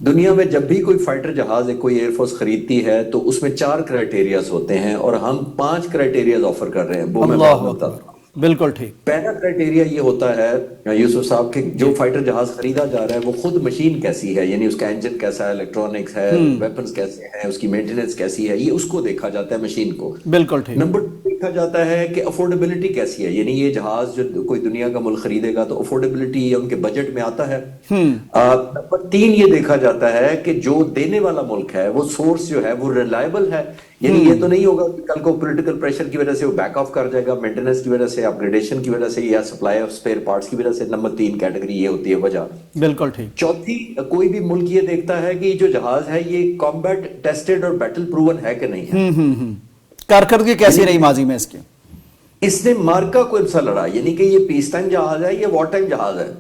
دنیا میں جب بھی کوئی فائٹر جہاز کوئی ایئر فورس خریدتی ہے تو اس میں 4 کرائٹیریاز ہوتے ہیں، اور ہم 5 کرائٹیریاز آفر کر رہے ہیں. وہ میں بتاتا ہوں. بالکل ٹھیک. پہلا کرائٹیریا یہ ہوتا ہے یوسف صاحب کہ جو فائٹر جہاز خریدا جا رہا ہے وہ خود مشین کیسی ہے، یعنی اس کا انجن کیسا ہے، الیکٹرونکس ہے، ویپنز کیسے ہیں، اس کی مینٹیننس کیسی ہے، یہ اس کو دیکھا جاتا ہے مشین کو. بالکل ٹھیک. نمبر 2 دیکھا جاتا ہے کہ افورڈیبلٹی کیسی ہے، یعنی یہ جہاز جو کوئی دنیا کا ملک خریدے گا تو افورڈیبلٹی ان کے بجٹ میں آتا ہے. نمبر 3 یہ دیکھا جاتا ہے کہ جو دینے والا ملک ہے وہ سورس جو ہے وہ ریلائبل ہے، یعنی یہ تو نہیں ہوگا کہ کل کو پولیٹیکل پریشر کی وجہ سے وہ بیک آف کر جائے گا، مینٹیننس کی وجہ سے، اپ گریڈیشن کی وجہ سے، یا سپلائی آف اسپیئر پارٹس کی وجہ سے. نمبر 3 کیٹیگری یہ ہوتی ہے وجہ. بالکل ٹھیک. چوتھی کوئی بھی ملک یہ دیکھتا ہے کہ جو جہاز ہے یہ کمبیٹ ٹیسٹڈ اور بیٹل پروون ہے کہ نہیں ہے، کارکردگی کیسی رہی ماضی میں اس کی، اس نے مارکا کون سا لڑا، یعنی کہ یہ پیس ٹائم جہاز ہے، یہ وار ٹائم جہاز ہے.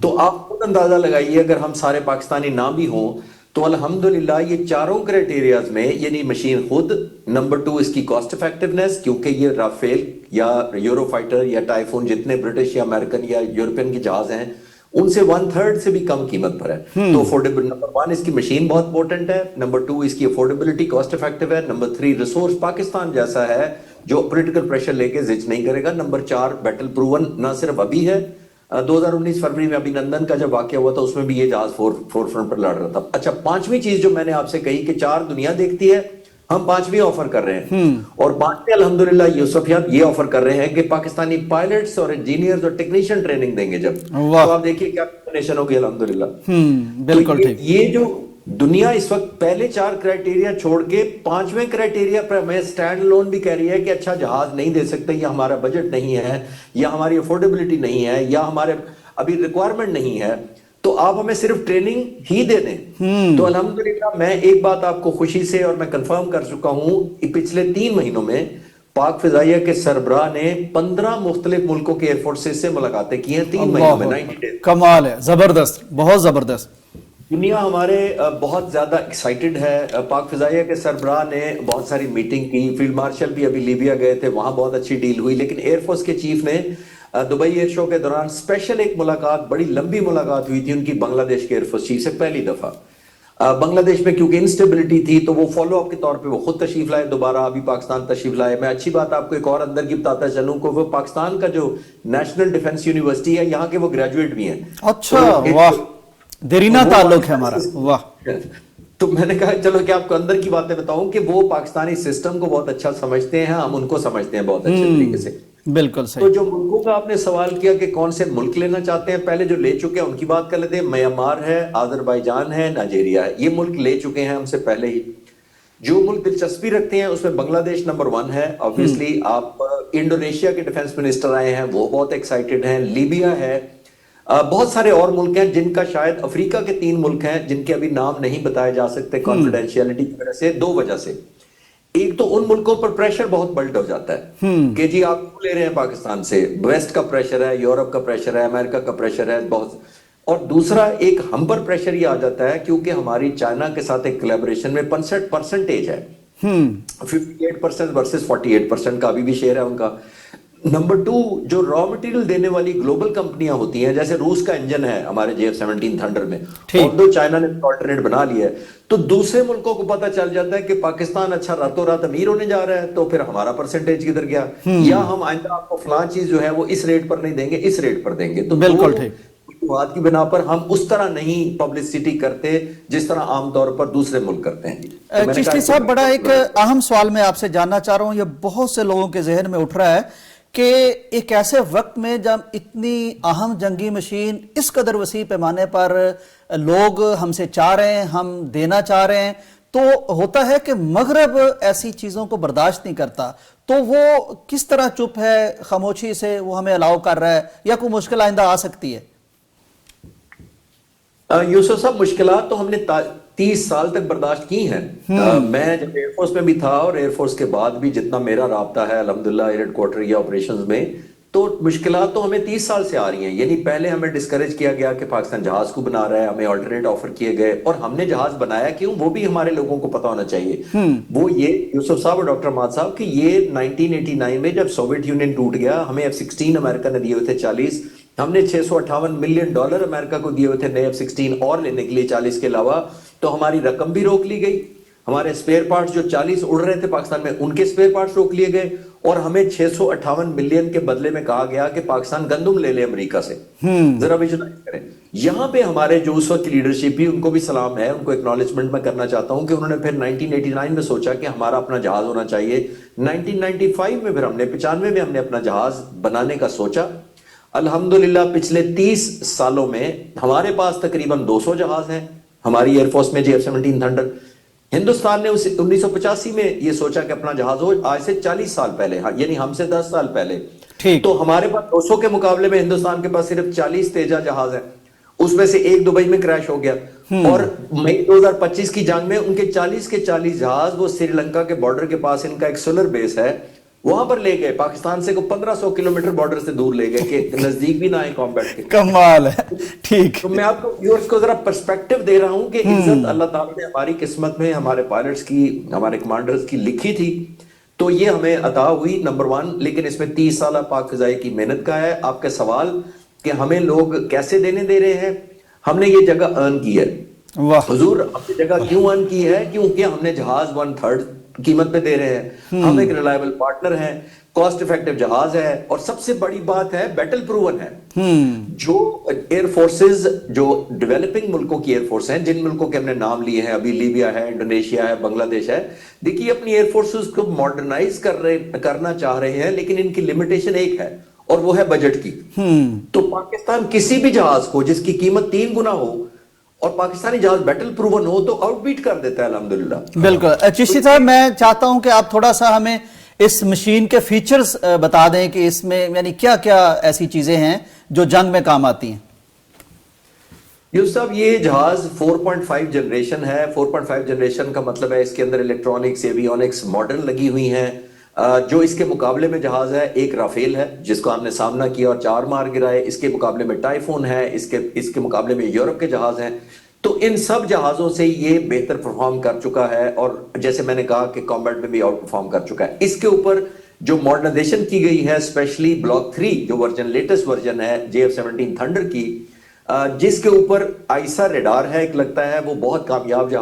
تو آپ خود اندازہ لگائیے اگر ہم سارے پاکستانی نہ بھی ہوں تو الحمدللہ یہ چاروں کرائٹیریاز میں، یعنی مشین خود، نمبر 2 اس کی کاسٹ افیکٹونیس، کیونکہ یہ رافیل یا یورو فائٹر یا ٹائفون جتنے برٹش یا امریکن یا یورپین کے جہاز ہیں ان سے 1/3 سے بھی کم قیمت پر ہے. تو افورڈیبل، نمبر 1 اس کی مشین بہت امپورٹنٹ ہے، نمبر 2 اس کی افورڈیبلٹی کاسٹ افیکٹو ہے، نمبر 3 ریسورس پاکستان جیسا ہے جو پولیٹیکل پریشر لے کے زچ نہیں کرے گا، نمبر 4 بیٹل پروون نہ صرف ابھی ہے، 2019 فروری میں ابھی لندن کا جب واقعہ ہوا تھا اس میں بھی یہ جہاز فور فرنٹ پر لڑ رہا تھا. اچھا، 5ویں چیز جو میں نے آپ سے کہی کہ 4 دنیا دیکھتی ہے، ہم 5ویں آفر کر رہے ہیں، اور 5ویں الحمدللہ یوسف یہ آفر کر رہے ہیں کہ پاکستانی پائلٹس اور انجینئرز اور ٹیکنیشین ٹریننگ دیں گے جب، تو آپ دیکھیے کیا کمبینیشن ہوگی الحمدللہ. بالکل ٹھیک. یہ جو دنیا اس وقت پہلے 4 کرائٹیریا چھوڑ کے 5ویں کرائٹیریا پر ہمیں سٹینڈ لون بھی کہہ رہی ہے کہ اچھا جہاز نہیں دے سکتے، یا ہمارا بجٹ نہیں ہے، یا ہماری افورڈیبلٹی نہیں ہے، یا ہمارے ابھی ریکوائرمنٹ نہیں ہے، تو آپ ہمیں صرف ٹریننگ ہی دے دیں. تو الحمدللہ میں ایک بات آپ کو خوشی سے اور میں کنفرم کر چکا ہوں، پچھلے 3 مہینوں میں پاک فضائیہ کے سربراہ نے 15 مختلف ملکوں کے ایئر فورسز سے ملاقاتیں کی ہیں 3 مہینوں میں. 90 days. کمال ہے، زبردست، بہت زبردست. دنیا ہمارے بہت زیادہ ایکسائٹڈ ہے. پاک فضائیہ کے سربراہ نے بہت ساری میٹنگ کی، فیلڈ مارشل بھی ابھی لیبیا گئے تھے، وہاں بہت اچھی ڈیل ہوئی، لیکن ایئر فورس کے چیف نے دبئی ایئر شو کے دوران اسپیشل ایک ملاقات، بڑی لمبی ملاقات ہوئی تھی ان کی بنگلہ دیش کے ایئر فورس چیف سے پہلی دفعہ. بنگلہ دیش میں کیونکہ انسٹیبلٹی تھی تو وہ فالو اپ کے طور پہ وہ خود تشریف لائے، دوبارہ ابھی پاکستان تشریف لائے. میں اچھی بات آپ کو ایک اور اندر کی بتاتا چلوں کہ وہ پاکستان کا جو نیشنل ڈیفنس یونیورسٹی ہے یہاں کے وہ گریجویٹ بھی ہیں. اچھا، واہ، دیرینہ تعلق ہے ہمارا. واہ. تو میں نے کہا چلو کہ آپ کو اندر کی باتیں بتاؤں کہ وہ پاکستانی سسٹم کو بہت اچھا سمجھتے ہیں، ہم ان کو سمجھتے ہیں بہت اچھے طریقے سے. بالکل تو صحیح. جو ملکوں کا آپ نے سوال کیا کہ کون سے ملک لینا چاہتے ہیں، پہلے جو لے چکے ہیں ان کی بات کر لیتے ہیں. میانمار ہے، آذربائیجان ہے، نائجیریا ہے، یہ ملک لے چکے ہیں ہم سے پہلے ہی. جو ملک دلچسپی رکھتے ہیں اس میں بنگلہ دیش نمبر 1 ہے obviously. آپ انڈونیشیا کے ڈیفنس منسٹر آئے ہیں، وہ بہت ایکسائٹڈ ہیں. لیبیا ہے، بہت سارے اور ملک ہیں جن کا شاید افریقہ کے 3 ملک ہیں جن کے ابھی نام نہیں بتائے جا سکتے کانفیڈینشیلٹی کی وجہ سے، 2 وجہ سے. ایک تو ان ملکوں پر پریشر بہت بلٹ ہو جاتا ہے کہ جی آپ کیوں لے رہے ہیں پاکستان سے، ویسٹ کا پریشر ہے، یورپ کا پریشر ہے، امریکہ کا پریشر ہے بہت. اور دوسرا ایک ہم پر پریشر یہ آ جاتا ہے کیونکہ ہماری چائنا کے ساتھ ایک کولیبریشن میں 65% ہے، 58% ورسز 48% کا ابھی بھی شیئر ہے ان کا. نمبر 2 جو را مٹیریل دینے والی گلوبل کمپنیاں ہوتی ہیں، جیسے روس کا انجن ہے ہمارے JF-17 تھنڈر میں، اور دو چائنا نے آلٹرنیٹ بنا لیا ہے، تو دوسرے ملکوں کو پتہ چل جاتا ہے کہ پاکستان اچھا راتوں رات امیر ہونے جا رہا ہے، تو پھر ہمارا پرسنٹیج کدھر گیا، یا ہم آئندہ آپ کو فلاں چیز جو ہے وہ اس ریٹ پر نہیں دیں گے، اس ریٹ پر دیں گے. تو بالکل ٹھیک. بات کی بنا پر ہم اس طرح نہیں پبلسٹی کرتے جس طرح عام طور پر دوسرے ملک کرتے ہیں. چشتی صاحب، بڑا ایک اہم سوال میں آپ سے جاننا چاہ رہا ہوں، یہ بہت سے لوگوں کے ذہن میں اٹھ رہا ہے کہ ایک ایسے وقت میں جب اتنی اہم جنگی مشین اس قدر وسیع پیمانے پر لوگ ہم سے چاہ رہے ہیں، ہم دینا چاہ رہے ہیں، تو ہوتا ہے کہ مغرب ایسی چیزوں کو برداشت نہیں کرتا، تو وہ کس طرح چپ ہے، خاموشی سے وہ ہمیں الاؤ کر رہا ہے، یا کوئی مشکل آئندہ آ سکتی ہے؟ یوسف صاحب، مشکلات تو ہم نے 30 سال تک برداشت کی ہیں. میں جب ایئر فورس میں بھی تھا اور ایئر فورس کے بعد بھی جتنا میرا رابطہ ہے الحمدللہ ایئر ہیڈ کوارٹر یا آپریشنز میں، تو مشکلات تو ہمیں 30 سال سے آ رہی ہیں. یعنی پہلے ہمیں ڈسکریج کیا گیا کہ پاکستان جہاز کو بنا رہا ہے، ہمیں آلٹرنیٹ آفر کیے گئے، اور ہم نے جہاز بنایا کیوں وہ بھی ہمارے لوگوں کو پتا ہونا چاہیے. وہ یہ یوسف صاحب اور ڈاکٹر ماد صاحب کہ یہ 1989 میں جب سوویت یونین ٹوٹ گیا، ہمیں F-16 امریکہ نے دیے ہوئے تھے 40، ہم نے $658 ملین امریکہ کو دیے ہوئے تھے نئے F-16 اور لینے کے لیے 40 کے علاوہ. تو ہماری رقم بھی روک لی گئی، ہمارے سپیئر پارٹس جو 40 اڑ رہے تھے پاکستان میں ان کے سپیئر پارٹس روک لیے گئے، اور ہمیں 658 ملین کے بدلے میں کہا گیا کہ پاکستان گندم لے لے امریکہ سے. ذرا ویژوائز کریں یہاں پہ ہمارے جو اس وقت کی لیڈرشپ بھی، ان کو بھی سلام ہے، ان کو ایکنالجمنٹ میں کرنا چاہتا ہوں کہ انہوں نے پھر 1989 میں سوچا کہ ہمارا اپنا جہاز ہونا چاہیے. 1995 میں پھر ہم نے 95 میں ہم نے اپنا جہاز بنانے کا سوچا. الحمدللہ پچھلے 30 سالوں میں ہمارے پاس تقریباً 200 جہاز ہیں ہماری ایئر فورس میں JF-17 تھنڈر. ہندوستان نے 1985 میں یہ سوچا کہ اپنا جہاز ہو، آج سے 40 سال پہلے، یعنی ہم سے 10 سال پہلے. تو ہمارے پاس 200 کے مقابلے میں ہندوستان کے پاس صرف 40 تیجا جہاز ہیں، اس میں سے ایک دبئی میں کریش ہو گیا، اور مئی 2025 کی جنگ میں ان کے 40 کے 40 جہاز وہ سری لنکا کے بارڈر کے پاس ان کا ایک سولر بیس ہے وہاں پر لے گئے, پاکستان سے کو 1500 کلومیٹر بارڈر سے دور لے گئے کہ نزدیک بھی نہ آئے کمبیٹ کے. کمال ہے. ٹھیک, تو میں آپ کو ویورز کو ذرا پرسپیکٹو دے رہا ہوں کہ عزت اللہ تعالیٰ نے ہماری قسمت میں ہمارے پائلٹس کی, ہمارے کمانڈرز کی لکھی تھی, تو یہ ہمیں عطا ہوئی نمبر 1. لیکن اس میں 30 سالہ پاک فضائی کی محنت کا ہے. آپ کے سوال کہ ہمیں لوگ کیسے دینے دے رہے ہیں, ہم نے یہ جگہ ارن کی ہے. حضور ہم نے جگہ کیوں ارن کی ہے؟ کیونکہ ہم نے جہاز 1/3 قیمت پہ دے رہے ہیں, ہم ایک ریلائبل پارٹنر ہیں, کاسٹ افیکٹو جہاز ہے, اور سب سے بڑی بات ہے بیٹل پروون ہے. جو ایئر فورسز, جو ڈیولپنگ ملکوں کی ایئر فورس ہیں, جن ملکوں کے ہم نے نام لیے ہیں ابھی, لیبیا ہے, انڈونیشیا ہے, بنگلہ دیش ہے, دیکھیے اپنی ایئر فورسز کو ماڈرنائز کرنا چاہ رہے ہیں, لیکن ان کی لمیٹیشن ایک ہے اور وہ ہے بجٹ کی. تو پاکستان کسی بھی جہاز کو جس کی قیمت 3 گنا ہو اور پاکستانی جہاز بیٹل پروون ہو تو آؤٹ بیٹ کر دیتا ہے الحمدللہ. بالکل. چشتی صاحب میں چاہتا ہوں کہ آپ تھوڑا سا ہمیں اس مشین کے فیچرز بتا دیں کہ اس میں یعنی کیا کیا ایسی چیزیں ہیں جو جنگ میں کام آتی ہیں. یوسف صاحب, یہ جہاز 4.5 جنریشن ہے. 4.5 جنریشن کا مطلب ہے اس کے اندر الیکٹرونکس, ایویونکس ماڈرن لگی ہوئی ہیں. جو اس کے مقابلے میں جہاز ہے, ایک رافیل ہے جس کو ہم نے سامنا کیا اور 4 مار گرائے. اس کے مقابلے میں ٹائفون ہے, اس کے مقابلے میں یورپ کے جہاز ہیں. تو ان سب جہازوں سے یہ بہتر پرفارم کر چکا ہے, اور جیسے میں نے کہا کہ کمبیٹ میں بھی آؤٹ پرفارم کر چکا ہے. اس کے اوپر جو ماڈرنائزیشن کی گئی ہے, اسپیشلی بلاک 3 جو ورژن لیٹسٹ ورژن ہے JF-17 تھنڈر کی, جس کے اوپر آئسا ریڈار ہے, ایک لگتا ہے وہ بہت کامیاب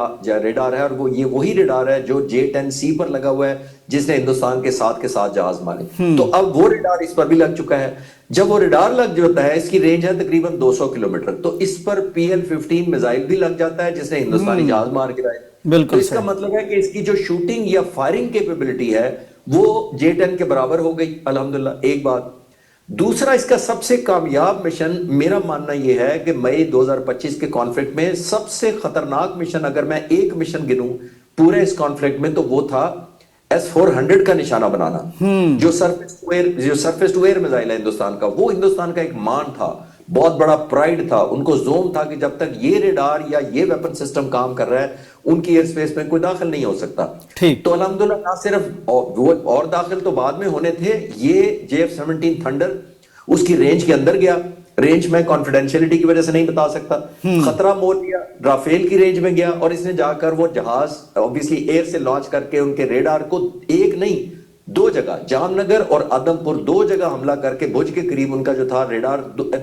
ریڈار ہے, اور وہ یہ وہی ریڈار ہے جو J-10C پر لگا ہوا ہے جس نے ہندوستان کے ساتھ جہاز مارے. تو اب وہ ریڈار اس پر بھی لگ چکا ہے. جب وہ ریڈار لگ جاتا ہے, اس کی رینج ہے تقریباً 200 کلومیٹر, تو اس پر PL-15 میزائل بھی لگ جاتا ہے جس نے ہندوستانی جہاز مار گرائے. بالکل. اس کا مطلب ہے کہ اس کی جو شوٹنگ یا فائرنگ کیپیبلٹی ہے وہ J-10 کے برابر ہو گئی الحمدللہ. ایک بات. دوسرا, اس کا سب سے کامیاب مشن میرا ماننا یہ ہے کہ مئی 2025 کے کانفلکٹ میں سب سے خطرناک مشن, اگر میں ایک مشن گنوں پورے اس کانفلکٹ میں, تو وہ تھا S-400 کا نشانہ بنانا, جو سرفیس ٹو ایئر میزائل ہے ہندوستان کا. وہ ہندوستان کا ایک مان تھا, بہت بڑا پرائیڈ تھا, ان کو زوم تھا کہ جب تک یہ ریڈار یا یہ ویپن سسٹم کام کر رہا ہے ان کی ایئر سپیس میں کوئی داخل نہیں ہو سکتا. تو الحمدللہ نہ صرف وہ اور داخل تو بعد میں ہونے تھے, یہ JF-17 تھنڈر اس کی رینج کے اندر گیا. رینج میں کانفیڈینشیلٹی کی وجہ سے نہیں بتا سکتا, خطرہ مول لیا, رافیل کی رینج میں گیا, اور اس نے جا کر وہ جہاز obviously ایئر سے لانچ کر کے ان کے ریڈار کو ایک نہیں 2 جگہ, جام نگر اور آدم پور 2 جگہ حملہ کر کے بھج کے قریب ان کا جو تھا ریڈار,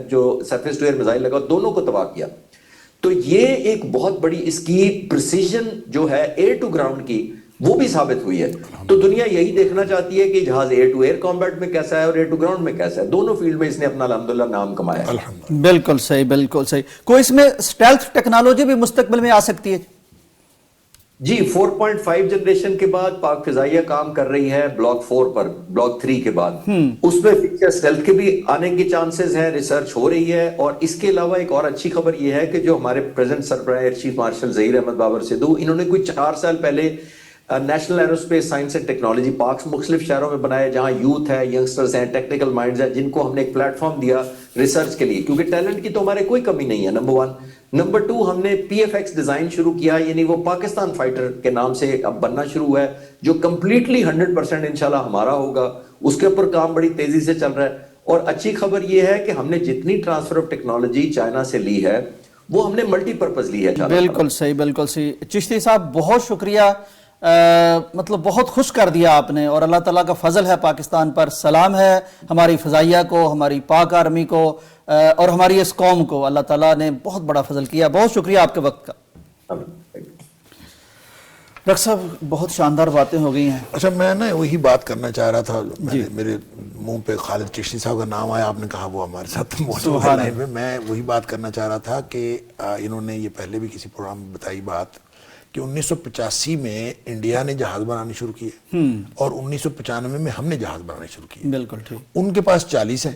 جو سرفیس ٹو ایئر میزائل لگا, دونوں کو تباہ کیا. تو یہ ایک بہت بڑی اس کی پریسیجن جو ہے ایئر ٹو گراؤنڈ کی وہ بھی ثابت ہوئی ہے. تو دنیا یہی دیکھنا چاہتی ہے کہ جہاز ایئر ٹو ایئر کمبیٹ میں کیسا ہے اور ایئر ٹو گراؤنڈ میں کیسا ہے. دونوں فیلڈ میں اس نے اپنا الحمدللہ نام کمایا ہے. بالکل صحیح, بالکل صحیح. کوئی اس میں اسٹیلتھ ٹیکنالوجی بھی مستقبل میں آ سکتی ہے؟ جی, 4.5 جنریشن کے بعد پاک فضائیہ کام کر رہی ہے بلاک 4 پر, بلاک 3 کے بعد. اس میں فیچر اسٹیلتھ کے بھی آنے کے چانسز ہیں, ریسرچ ہو رہی ہے. اور اس کے علاوہ ایک اور اچھی خبر یہ ہے کہ جو ہمارے پریزنٹ سربراہ air chief marshal Zaheer Ahmed Babar Sidhu, انہوں نے کوئی 4 سال پہلے national aerospace science and technology parks مختلف شہروں میں بنائے, جہاں یوتھ ہے, ینگسٹرز ہیں, ٹیکنیکل مائنڈز ہیں, جن کو ہم نے ایک پلیٹ فارم دیا ریسرچ کے لیے, کیونکہ ٹیلنٹ کی تو ہمارے کوئی کمی نہیں ہے, نمبر 1. نمبر 2, ہم نے PFX ڈیزائن شروع کیا, یعنی وہ پاکستان فائٹر کے نام سے اب بننا شروع ہے, جو کمپلیٹلی 100% انشاءاللہ ہمارا ہوگا. اس کے اوپر کام بڑی تیزی سے چل رہا ہے. اور اچھی خبر یہ ہے کہ ہم نے جتنی ٹرانسفر آف ٹیکنالوجی چائنا سے لی ہے وہ ہم نے ملٹی پرپز لی ہے. بالکل صحیح, بالکل صحیح. چشتی صاحب بہت شکریہ, مطلب بہت خوش کر دیا آپ نے, اور اللہ تعالیٰ کا فضل ہے پاکستان پر. سلام ہے ہماری فضائیہ کو, ہماری پاک آرمی کو, اور ہماری اس قوم کو. اللہ تعالیٰ نے بہت بڑا فضل کیا. بہت شکریہ آپ کے وقت کا. ڈاکٹر صاحب بہت شاندار باتیں ہو گئی ہیں. اچھا, میں نا وہی بات کرنا چاہ رہا تھا, میرے منہ پہ خالد چشتی صاحب کا نام آیا, آپ نے کہا وہ ہمارے ساتھ موجود ہے. میں وہی بات کرنا چاہ رہا تھا کہ انہوں نے یہ پہلے بھی کسی پروگرام میں بتائی بات کہ 1985 میں انڈیا نے جہاز بنانے شروع کیے, اور 1995 میں ہم نے جہاز بنانے شروع کیے. بالکل ٹھیک. ان کے پاس 40 ہیں,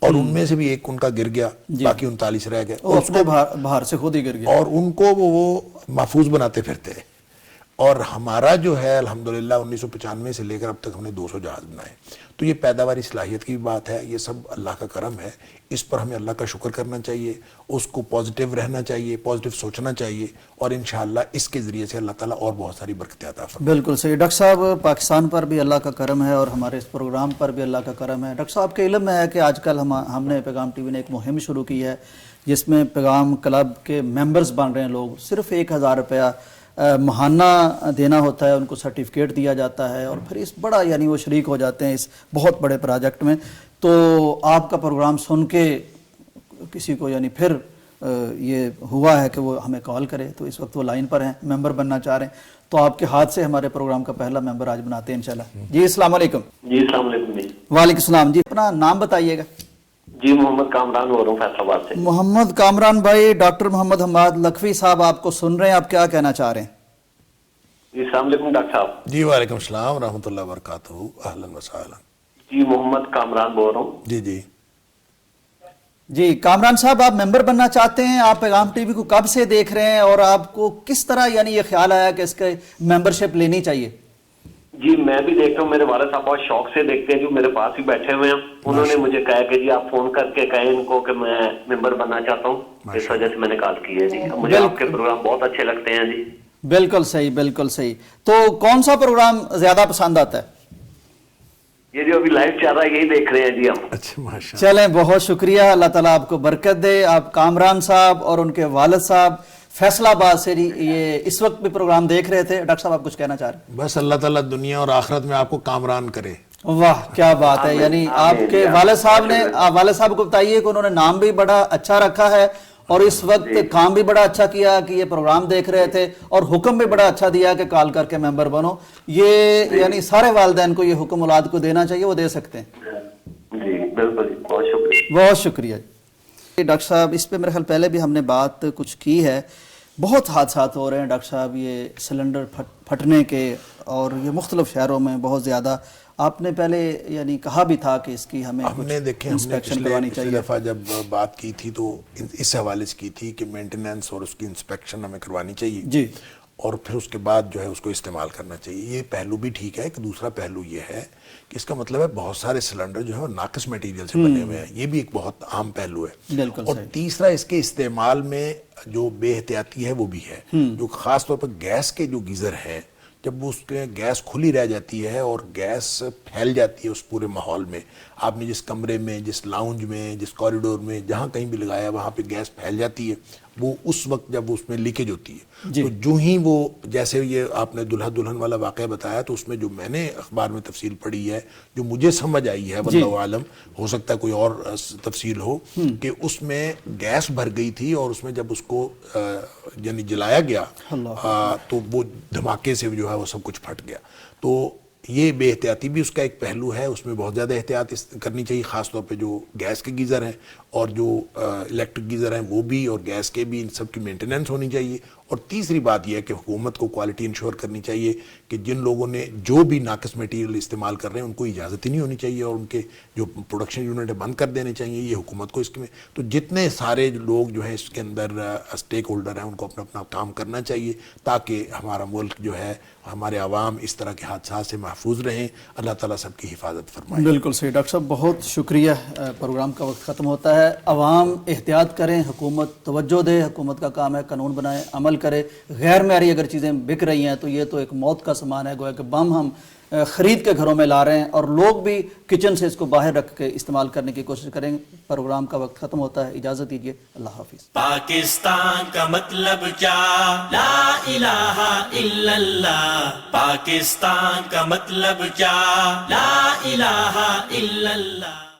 اور ان میں سے بھی ایک ان کا گر گیا, باقی 39 رہ گئے, اور اس کو باہر سے خود ہی گر گیا, اور ان کو وہ محفوظ بناتے پھرتے ہیں. اور ہمارا جو ہے الحمدللہ 1995 سے لے کر اب تک ہم نے 200 جہاز بنائے. تو یہ پیداواری صلاحیت کی بات ہے, یہ سب اللہ کا کرم ہے, اس پر ہمیں اللہ کا شکر کرنا چاہیے, اس کو پازیٹیو رہنا چاہیے, پازیٹیو سوچنا چاہیے, اور انشاءاللہ اس کے ذریعے سے اللہ تعالیٰ اور بہت ساری برکتیں عطا فرمائے. بالکل صحیح ڈاکٹر صاحب, پاکستان پر بھی اللہ کا کرم ہے اور ہمارے اس پروگرام پر بھی اللہ کا کرم ہے. ڈاکٹر صاحب کے علم میں ہے کہ آج کل ہم نے پیغام ٹی وی نے ایک مہم شروع کی ہے جس میں پیغام کلب کے ممبرز بن رہے ہیں لوگ, صرف 1000 روپیہ ماہانہ دینا ہوتا ہے, ان کو سرٹیفکیٹ دیا جاتا ہے اور پھر اس بڑا یعنی وہ شریک ہو جاتے ہیں اس بہت بڑے پروجیکٹ میں. تو آپ کا پروگرام سن کے کسی کو یعنی پھر یہ ہوا ہے کہ وہ ہمیں کال کرے, تو اس وقت وہ لائن پر ہیں, ممبر بننا چاہ رہے ہیں, تو آپ کے ہاتھ سے ہمارے پروگرام کا پہلا ممبر آج بناتے ہیں انشاءاللہ. جی السلام علیکم. جی السلام علیکم. جی وعلیکم السلام. جی اپنا نام بتائیے گا. جی محمد کامران ہو رہا ہوں فیصل آباد سے. محمد کامران بھائی, ڈاکٹر محمد حماد لکھوی صاحب آپ کو سن رہے ہیں, آپ کیا کہنا چاہ رہے ہیں؟ جی السلام علیکم ڈاکٹر صاحب. جی وعلیکم السلام ورحمۃ اللہ وبرکاتہ, اہلا وسہلا. جی محمد کامران بول رہا ہوں. جی جی جی کامران صاحب, آپ ممبر بننا چاہتے ہیں, آپ پیغام ٹی وی کو کب سے دیکھ رہے ہیں اور آپ کو کس طرح یعنی یہ خیال آیا کہ اس کے ممبرشپ لینی چاہیے؟ جی میں بھی دیکھ رہا ہوں, میرے والد صاحب بہت شوق سے دیکھتے ہیں, جو میرے پاس ہی بیٹھے ہوئے ہیں, انہوں نے مجھے کہا کہ جی آپ فون کر کے کہیں ان کو کہ میں ممبر بننا چاہتا ہوں, اس وجہ سے میں نے کال کی ہے. جی مجھے آپ کے پروگرام بہت اچھے لگتے ہیں. جی بالکل صحیح, بالکل صحیح. تو کون سا پروگرام زیادہ پسند آتا ہے؟ یہ جو ابھی لائیو چل رہا ہے یہی دیکھ رہے ہیں جی ہم. اچھا ماشاء چلیں بہت شکریہ, اللہ تعالیٰ آپ کو برکت دے. آپ کامران صاحب اور ان کے والد صاحب فیصل آباد سے یہ اس وقت بھی پروگرام دیکھ رہے تھے. ڈاکٹر صاحب آپ کچھ کہنا چاہ رہے ہیں؟ بس اللہ تعالیٰ دنیا اور آخرت میں آپ کو کامران کرے. واہ کیا بات ہے. یعنی آپ کے والد صاحب کو بتائیے کہ انہوں نے نام بھی بڑا اچھا رکھا ہے اور اس وقت کام بھی بڑا اچھا کیا کہ یہ پروگرام دیکھ رہے تھے, اور حکم بھی بڑا اچھا دیا کہ کال کر کے ممبر بنو. یہ یعنی سارے والدین کو یہ حکم اولاد کو دینا چاہیے, وہ دے سکتے ہیں. جی بالکل, جی بہت شکریہ. بہت شکریہ. ڈاکٹر صاحب اس پہ میرے خیال پہلے بھی ہم نے بات کچھ کی ہے, بہت حادثات ہو رہے ہیں ڈاکٹر صاحب, یہ سلنڈر پھٹنے کے, اور یہ مختلف شہروں میں بہت زیادہ. آپ نے پہلے یعنی کہا بھی تھا کہ اس کی ہمیں دیکھیں ہم نے پچھلی دفعہ جب بات کی تھی تو اس حوالے سے کی تھی کہ مینٹیننس اور اس کی انسپیکشن ہمیں کروانی چاہیے جی, اور پھر اس کے بعد جو ہے اس کو استعمال کرنا چاہیے. یہ پہلو بھی ٹھیک ہے. کہ دوسرا پہلو یہ ہے کہ اس کا مطلب ہے بہت سارے سلنڈر جو ہے وہ ناقص میٹیریل سے بنے ہوئے ہیں, یہ بھی ایک بہت عام پہلو ہے. بالکل. اور تیسرا اس کے استعمال میں جو بے احتیاطی ہے وہ بھی ہے, جو خاص طور پر گیس کے جو گیزر ہیں, جب اس کے گیس کھلی رہ جاتی ہے اور گیس پھیل جاتی ہے اس پورے ماحول میں, آپ نے جس کمرے میں, جس لاؤنج میں, جس کوریڈور میں, جہاں کہیں بھی لگایا وہاں پہ گیس پھیل جاتی ہے, وہ اس وقت جب اس میں لیکیج ہوتی ہے. تو جو ہی وہ جیسے یہ آپ نے دلہا دلہن والا واقعہ بتایا, تو اس میں جو میں نے اخبار میں تفصیل پڑھی ہے, جو مجھے سمجھ آئی ہے, واللہ عالم, ہو سکتا ہے کوئی اور تفصیل ہو, کہ اس میں گیس بھر گئی تھی اور اس میں جب اس کو یعنی جلایا گیا تو وہ دھماکے سے جو ہے وہ سب کچھ پھٹ گیا. تو یہ بے احتیاطی بھی اس کا ایک پہلو ہے, اس میں بہت زیادہ احتیاط کرنی چاہیے, خاص طور پہ جو گیس کے گیزر ہیں اور جو الیکٹرک گیزر ہیں وہ بھی, اور گیس کے بھی, ان سب کی مینٹیننس ہونی چاہیے. اور تیسری بات یہ ہے کہ حکومت کو کوالٹی انشور کرنی چاہیے کہ جن لوگوں نے جو بھی ناقص میٹیریل استعمال کر رہے ہیں ان کو اجازت ہی نہیں ہونی چاہیے, اور ان کے جو پروڈکشن یونٹ بند کر دینے چاہیے. یہ حکومت کو اس میں, تو جتنے سارے لوگ جو ہیں اس کے اندر اسٹیک ہولڈر ہیں, ان کو اپنا اپنا کام کرنا چاہیے تاکہ ہمارا ملک جو ہے, ہمارے عوام اس طرح کے حادثات سے محفوظ رہیں. اللہ تعالیٰ سب کی حفاظت فرمائے. بالکل صحیح. ڈاکٹر صاحب بہت شکریہ. پروگرام کا وقت ختم ہوتا ہے. عوام احتیاط کریں, حکومت توجہ دے, حکومت کا کام ہے قانون بنائے, عمل کرے. غیر معیاری اگر چیزیں بک رہی ہیں تو یہ تو ایک موت کا سامان ہے, گویا کہ بم ہم خرید کے گھروں میں لا رہے ہیں, اور لوگ بھی کچن سے اس کو باہر رکھ کے استعمال کرنے کی کوشش کریں. پروگرام کا وقت ختم ہوتا ہے, اجازت دیجیے, اللہ حافظ. پاکستان کا مطلب کیا؟ لا الہ الا اللہ. پاکستان کا مطلب کیا؟ لا الہ الا اللہ.